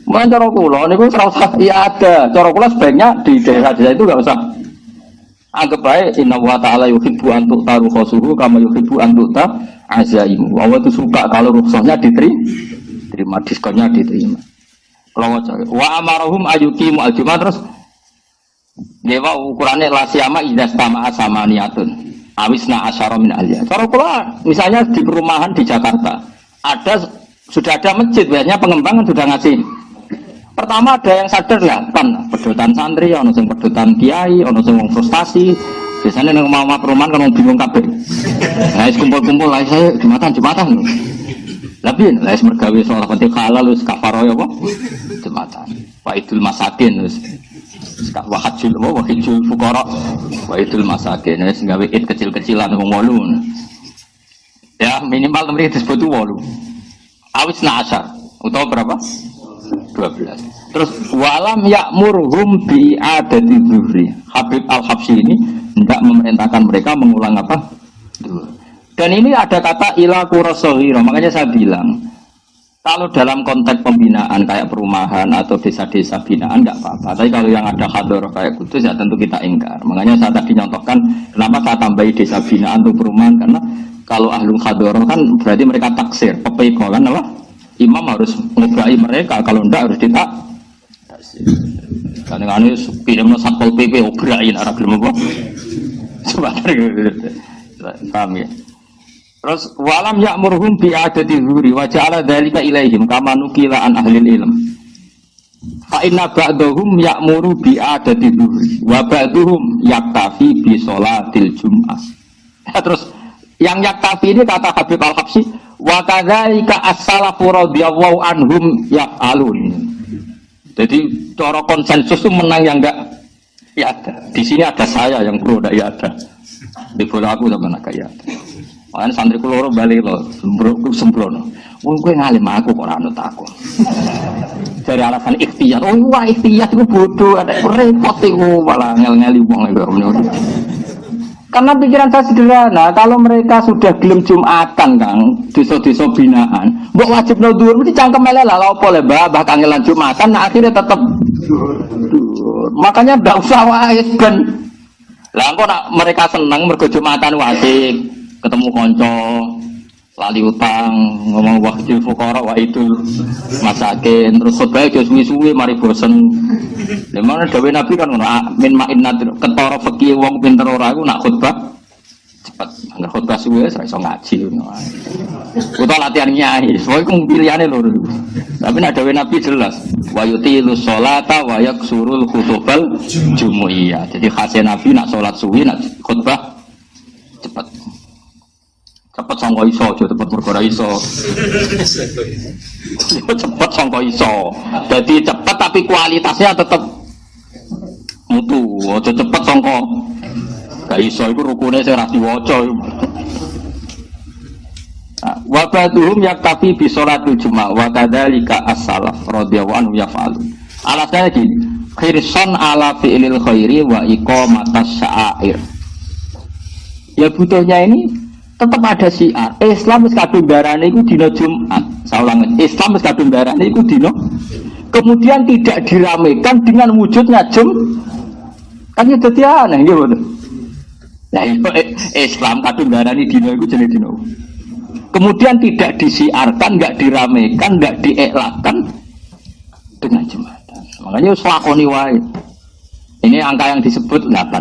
mun cara kula niku ora usah ada cara kula sebaiknya di daerah-daerah itu enggak usah anggap baik inna wa ta'ala yuhibbu an tu'taru khasuhu kama yuhibbu an tu'ta azaimu. Allah itu suka kalau rukhsahnya diterima, diskonnya diterima. Kalau wa amarahum ayyuqimu al-jum'ah terus dewa ukurannya la siyama idza stama'a samaniyatun. Awisna asyara min aliyah. Kalau misalnya di perumahan di Jakarta sudah ada masjid, biasanya pengembangan sudah ngasih. Pertama ada yang sadar lah, pedotan santri, ono sing pedotan kiai, ono sing frustasi. Biasanya nang omah perumahan kan bingung kabeh. Lah kumpul-kumpul lah saya Jumatan. Lah piye? Lah mergawe salat penting halal wis kafaroh apa? Jumatan. Waidul masakin wis wahajul fuqara. Waidul masakin wis gawe id kecil-kecilan wong 8. Ya minimal mriki disebut 8. Awisna asyar utawa berapa? 12. Terus walam ya'murhum bi adati zuhri. Habib Al-Habsyi ini tidak memerintahkan mereka mengulang apa? Dan ini ada kata ila qurasaghira. Makanya saya bilang kalau dalam konteks pembinaan kayak perumahan atau desa-desa binaan enggak apa-apa. Tapi kalau yang ada hadroh kayak Kudus ya tentu kita ingkar. Makanya saya tadi nyontohkan kenapa saya tambahi desa binaan untuk perumahan karena kalau ahlul hadroh kan berarti mereka taksir, pepeiko kan apa? Imam harus ngebai mereka, kalau enggak harus ditak. Karena ini kirimnya Satpol PP obrain arah belum apa. Sebentar paham ya. Terus walam ya'murhum bi adati zuhri wa ja'ala dzalika ilaihim kama nukila an ahli ilm. Fa inna ba'dahum ya'muru bi adati zuhri wa ba'dhum yaktafi bi sholatil jum'ah. Terus yang yaktafi ini kata Habib Al-Habsyi wa kadzalika as-salafu radhiyallahu anhum yaf'alun. Jadi cara konsensus itu menang yang enggak ya ada. Di sini ada saya yang pro enggak ya ada. Di bola aku sama nak ya. Makanya santri kula balik lho, sembrono. Wong kowe ngalim aku kok ora anut aku. Dari alasan ikhtiyar. Oh wah ikhtiyar itu bodoh, ada repot iku malah ngel-ngeli wong lho. Karena pikiran saya sederhana, kalau mereka sudah gelem Jumatan Kang, desa-desa binaan, mbok wajib no dhuwur mesti cangkem elek lah apa le Mbah kangelan Jumatan nah akhirnya tetap makanya ndak usah wae ben. Lah engko nak mereka seneng mergo Jumatan wajib ketemu kanca lali utang ngomong wajib fuqara wa itu masakin terus khotbah yo suwi-suwi mari bosen. Lha mana dawuh Nabi kan ngono min ma'innat ketara fikih wong pinter ora iku nak khotbah cepet angger khotbah suwe ora iso ngaji ngono ae. Utawa latihan nyai, soalnya ku pilihane lho. Tapi nak dawuh Nabi jelas wa yutilus sholata wa yaksurul khutbal jumu'iyah. Jadi khasnya Nabi nak salat suwi nak khotbah cepet. Cepet sangka iso aja cepet perkara iso. Cepet sangka iso. Jadi cepet tapi kualitasnya tetap mutu. Aja cepet sangka gak iso iku rukune sing ra diwaca. Wa ba'dhum yaktafi bi sholatil jumat wa kadzalika as-salaf radhiyallahu anhu yaf'alu. Alasannya gini, khirsan ala fi'lil khairi wa iqamatas sya'air. Ya butuhnya ini tetap ada syiar. Islam wis kadung darane iku dina Jumat. Saya ulangi, Islam wis kadung darane iku dina. Kemudian tidak diramaikan dengan wujudnya kan ya dadi aneh nggih mboten. Lah Islam kadung darane dina iku jenenge dina. Kemudian tidak disiarkan, enggak diramaikan, enggak diiklankan dengan Jumatan. Makanya wis lakoni wae. Ini angka yang disebut 8.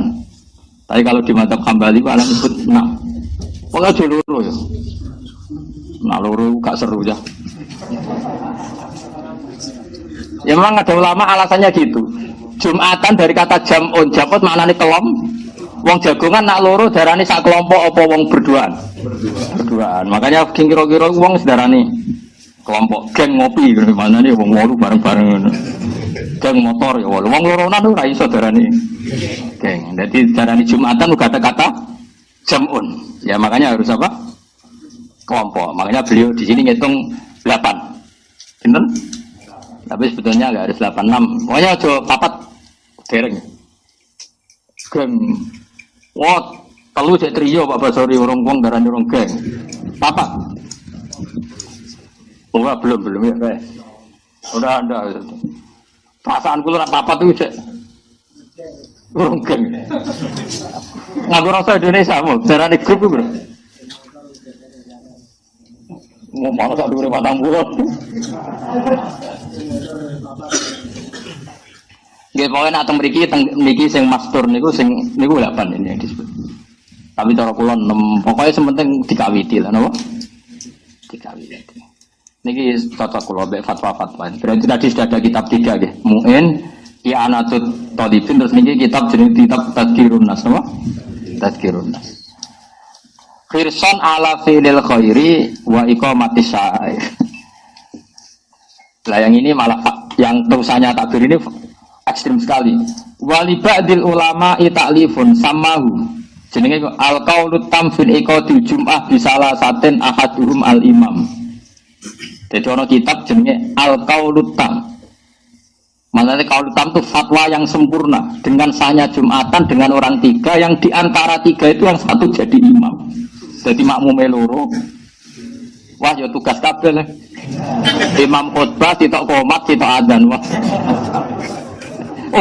Tapi kalau di mazhab Hambali malah disebut 6. Pokoknya aja loro ya. Nah loro gak seru ya. Ya memang ada ulama alasannya gitu. Jumatan dari kata jam'un, jam'un maknanya kelom. Wong jagongan nak loro darani sak kelompok apa wong berduaan. Berduaan. Makanya kira-kira wong sedarani kelompok geng ngopi gitu. Maknanya wong wolu bareng-bareng. Geng motor ya wolu. Wong loronan ora iso darani geng. Jadi darani Jumatan kata-kata jam'un. Ya makanya harus apa? Kelompok. Makanya beliau di sini ngitung 8. Bener? Tapi sebetulnya enggak harus 8 6. Pokoknya aja papat dereng. Geng. Wah, telu cek trio Pak Basori urung wong darani urung geng. Papat. Oh, belum ya, guys. Udah ada. Perasaan kula papat itu cek urung geng. Nganggo rasa Indonesia mau darane grup ku, Bro. Ngomong sak dhuwure 40. Nggih pokoke nek teng mriki sing mastur niku sing niku 8 ini yang disebut. Tapi cara kula 6. Pokoke sementing dikawiti lah napa? Dikawiti. Niki cocok kula mbek fatwa-fatwa. Berarti tadi sudah ada kitab 3 nggih. Mu'in ya anatut talibin terus niki kitab jeneng kitab Tadzkirun Nas napa? Tadzkirun Nas. Khirsan ala fi'lil khairi wa iqamatis sya'air. Lah yang ini malah yang terusannya takbir ini ekstrim sekali. Wali ba'dil ulama ta'lifun samahu. Jenenge al-qaulut tam fil iqadil jum'ah bisalah saten ahaduhum al-imam. Jadi ana kitab jenenge al-qaulut tam. Maknanya qaul tam itu fatwa yang sempurna dengan sahnya Jumatan dengan orang 3 yang diantara 3 itu yang satu jadi imam. Jadi makmume loro. Wah ya tugas kabeh. Imam khutbah sitok qomat sitok adzan wah.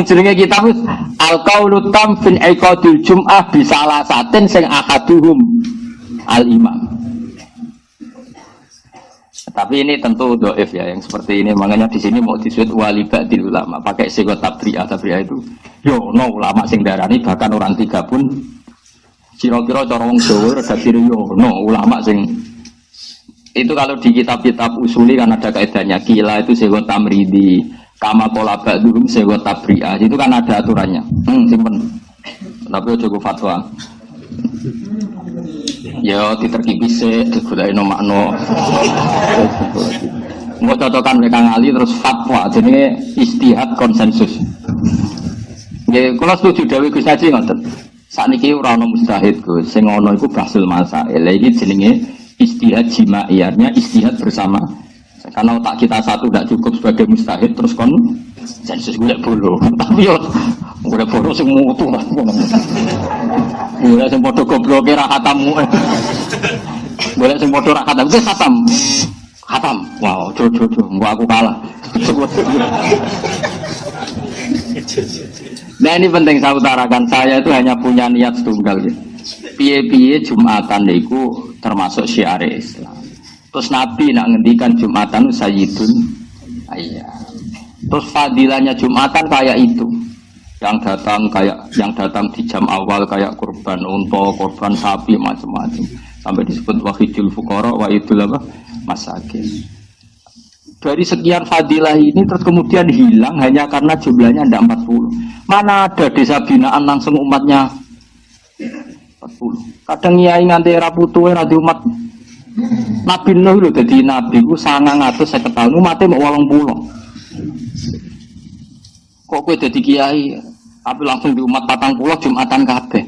Jenenge kitab al-qaulu tam fin iqadil jum'ah bisalah saten sing akaduhum al-imam. Tapi ini tentu dhaif ya yang seperti ini. Makanya di sini mau disebut wali ba'dil ulama pakai sigot tabri'ah. Tabri'ah itu yo no ulama sing darani bahkan orang 3 pun kira-kira cara wong Jawa rada kira yo no ulama sing itu kalau di kitab-kitab usuli kan ada kaidahnya kila itu sigot tamridi kama pola ba'dhum sigot tabri'ah itu kan ada aturannya. Simpen. Tapi ojo go fatwa. Ya diterkipis sik digolekno makna. Engko cocokan mek Kang Ali terus fatwa jenenge ijtihad konsensus. Nggih kula setuju dawuh Gus Haji ngoten. Sakniki ora ana mustahid Gus, sing ana iku bahsul masail. Lah iki jenenge ijtihad jimaiyahnya ijtihad bersama. Karena otak kita satu tidak cukup sebagai mustahid terus konsensus golek bolo. Tapi yo golek bolo sing mutu lah. Boleh sing padha gobloke ra khatammu. Boleh sing padha ra khatam, wis khatam. Khatam. Wow, jojo, engko aku kalah. Nah ini penting saya utarakan, saya itu hanya punya niat tunggal gitu. Piye-piye Jumatan niku termasuk syiar Islam. Terus Nabi nak ngendikan Jumatan sayyidun ayat. Terus fadilahnya Jumatan kayak itu. Yang datang di jam awal kayak kurban unta, kurban sapi macam-macam. Sampai disebut wahidul fuqara wa idul apa? Masakin. Dari sekian fadilah ini terus kemudian hilang hanya karena jumlahnya tidak 40. Mana ada desa binaan langsung umatnya 40. Kadang nyai nganti era putuhe ra umat. Nabi Nuh lho dadi nabi ku 950 tahun umate mok 80. Kok kowe dadi kiai tapi langsung di umat 40 Jumatan kabeh.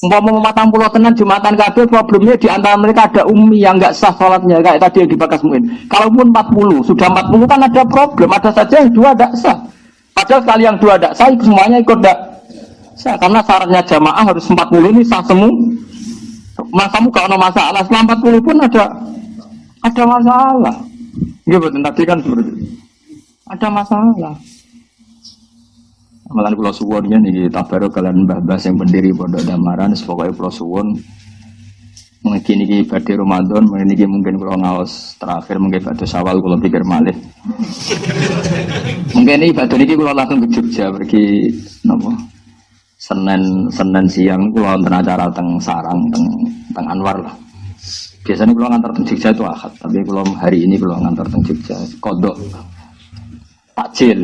Umpama 40 tenan Jumatan kabeh problemnya di antara mereka ada ummi yang enggak sah salatnya kayak tadi yang dibakas Muin. Kalaupun 40, sudah 40 kan ada problem, ada saja yang dua enggak sah. Padahal sekali yang dua enggak sah semuanya ikut enggak sah karena syaratnya jamaah harus 40 ini sah semua. Kamu kalau ada masalah selama 40 pun ada masalah. Iya betul tadi kan seperti itu. Ada masalah. Malah pulau suwonnya nih tabarok kalian mbah-mbah yang pendiri pondok Damaran, pokoknya pulau suwon. Mungkin ini badai Ramadan, mungkin pulau ngaos terakhir mungkin badai Syawal kalau pikir malih. Mungkin ini badai ini pulau langsung ke Jogja pergi nopo. Senin siang pulau nonton acara teng Sarang teng Anwar lah. Biasanya pulau ngantar teng Jogja itu Ahad, tapi pulau hari ini pulau ngantar teng Jogja kodok takjil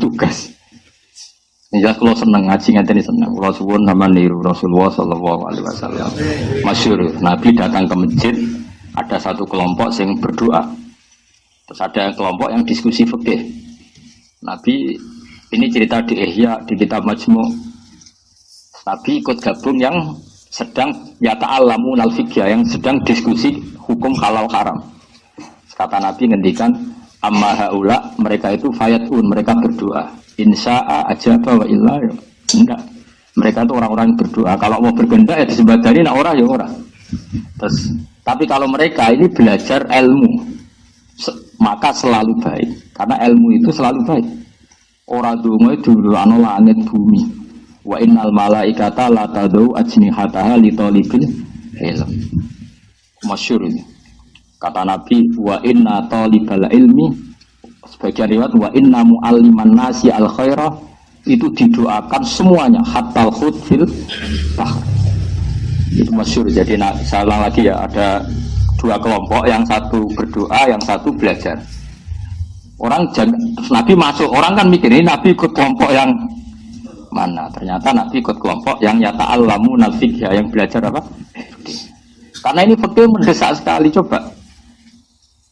tugas. Ya kalau seneng ngaji ngene seneng. Kula suwun sama niru Rasulullah sallallahu alaihi wasallam. Masyhur Nabi datang ke masjid, ada satu kelompok yang berdoa. Terus ada kelompok yang diskusi fikih. Nabi ini cerita di Ihya di kitab Majmu'. Nabi ikut gabung yang sedang yata'allamun al-fiqh, yang sedang diskusi hukum halal haram. Kata Nabi ngendikan amma haula, mereka itu fayatun, mereka berdoa. Insya'a ajaba wa illa ya. Enggak. Mereka itu orang-orang yang berdoa. Kalau mau bergendak ya disebadani, nak ora ya ora. Terus, tapi kalau mereka ini belajar ilmu, maka selalu baik. Karena ilmu itu selalu baik. Ora donga dulu ana langit bumi. Wa innal malaikata la tadau ajnihataha li talibil ilm. Masyhur ini. Kata Nabi, wa inna talibal ilmi, sebagian riwayat wa inna mu'alliman nasi al khairah, itu didoakan semuanya hatta al-khud fil bahr. Itu masyhur. Jadi salah lagi ya, ada dua kelompok, yang satu berdoa, yang satu belajar. Orang terus Nabi masuk, orang kan mikir ini Nabi ikut kelompok yang mana? Ternyata Nabi ikut kelompok yang yata'allamun al-fiqh, yang belajar apa? Karena ini fikih mendesak sekali. Coba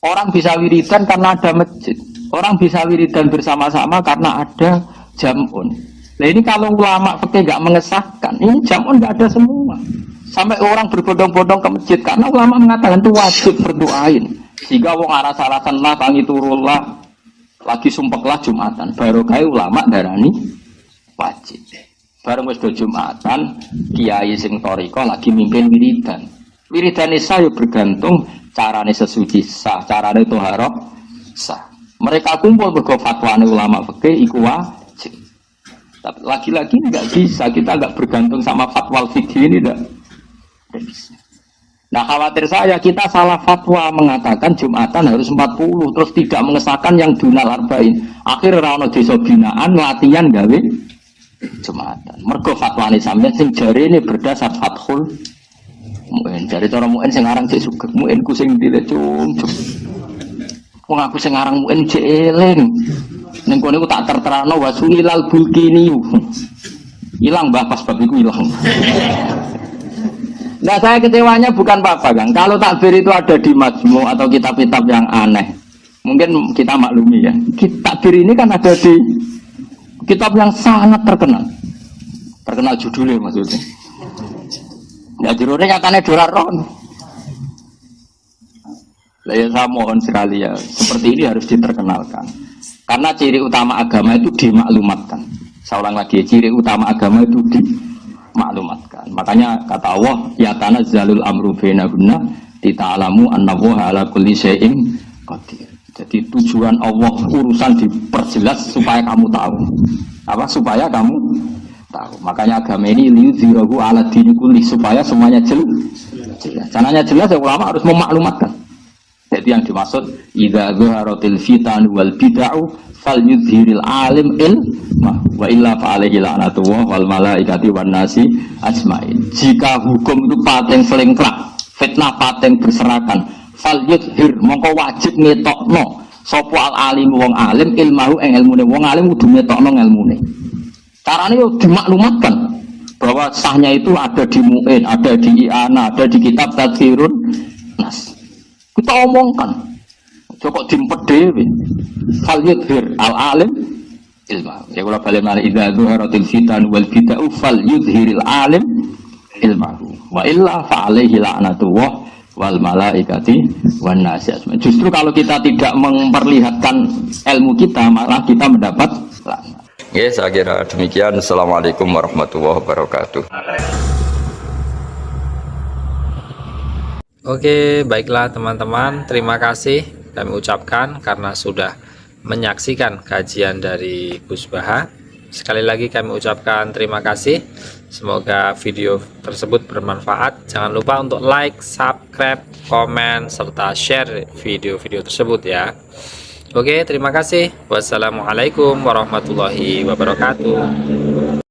orang bisa wiridan karena ada masjid. Orang bisa wiridan bersama-sama karena ada jam'un. Nah ini kalau ulama fikih nggak mengesahkan, ini jam'un nggak ada semua. Sampai orang berbondong-bondong ke masjid karena ulama mengatakan itu wajib berdoain. Sehingga wong aras-arasan lah, tangi turullah, lagi sumpeklah Jumatan. Baru kayak ulama darani wajib. Bareng wis do Jumatan, kiai sing thariqah lagi mimpin wiridan. Wiridan saya bergantung carane sesuci sah, carane toharoh sah. Mereka kumpul bergo fatwane ulama fikih iku wajib. Tapi lagi-lagi enggak bisa, kita enggak bergantung sama fatwa fikih ini enggak bisa. Nah khawatir saya kita salah fatwa mengatakan Jumatan harus 40 terus tidak mengesahkan yang dunal arba'in. Akhir ora ono desa binaan latihan gawe Jumatan. Mergo fatwane sampeyan sing jarene berdasar fathul Mu'in. Dari cara Mu'in sing aran cek sugih, Mu'in ku sing dile cung. Wong aku sing aran Mu'in cek eling. Ning kene ku tak terterano wasulilal bulkini. Hilang mbah pas bab iku hilang. Nah saya kecewanya bukan apa-apa Kang. Kalau takbir itu ada di Majmu' atau kitab-kitab yang aneh, mungkin kita maklumi ya. Takbir ini kan ada di kitab yang sangat terkenal. Terkenal judulnya maksudnya. Ya jurune nyatane doraron. Lah ya saya mohon sekali ya, seperti ini harus diterkenalkan. Karena ciri utama agama itu dimaklumatkan. Seorang lagi ciri utama agama itu dimaklumatkan. Makanya kata Allah, ya tanazzalul amru bainahunna lita'lamu annallaha ala kulli syai'in qadir. Jadi tujuan Allah urusan diperjelas supaya kamu tahu. Apa? Supaya kamu tahu. Makanya agama ini liyudhirahu ala dini kulli, supaya semuanya jelas. Caranya jelas ya ulama harus memaklumatkan. Jadi yang dimaksud idza dzaharatil fitan wal bid'ah falyudhiril alim ilma wa illa fa alaihi la'natullah wal malaikati wan nasi ajmain. Jika hukum itu paten selengkrak, fitnah paten berserakan, falyudhir mongko wajib ngetokno sapa al alim wong alim ilmahu ing ilmune wong alim kudu ngetokno ilmune. Carane yo dimaklumatkan bahwa sahnya itu ada di Mu'in, ada di I'ana, ada di kitab Tadhirun Nas. Kita omongkan. Kok dimpet dhewe. Fal yudhir al-alim ilma. Ya kula bali malih idza zuharatil fitan wal bid'ah fal yudhiril alim ilmahu. Wa illa fa alaihi la'natullah wal malaikati wan nas. Justru kalau kita tidak memperlihatkan ilmu kita, malah kita mendapat laknat. Ya, saya kira demikian. Assalamualaikum warahmatullahi wabarakatuh. Oke, baiklah teman-teman, terima kasih kami ucapkan karena sudah menyaksikan kajian dari Gus Baha. Sekali lagi kami ucapkan terima kasih. Semoga video tersebut bermanfaat. Jangan lupa untuk like, subscribe, komen, serta share video-video tersebut ya. Oke, terima kasih. Wassalamualaikum warahmatullahi wabarakatuh.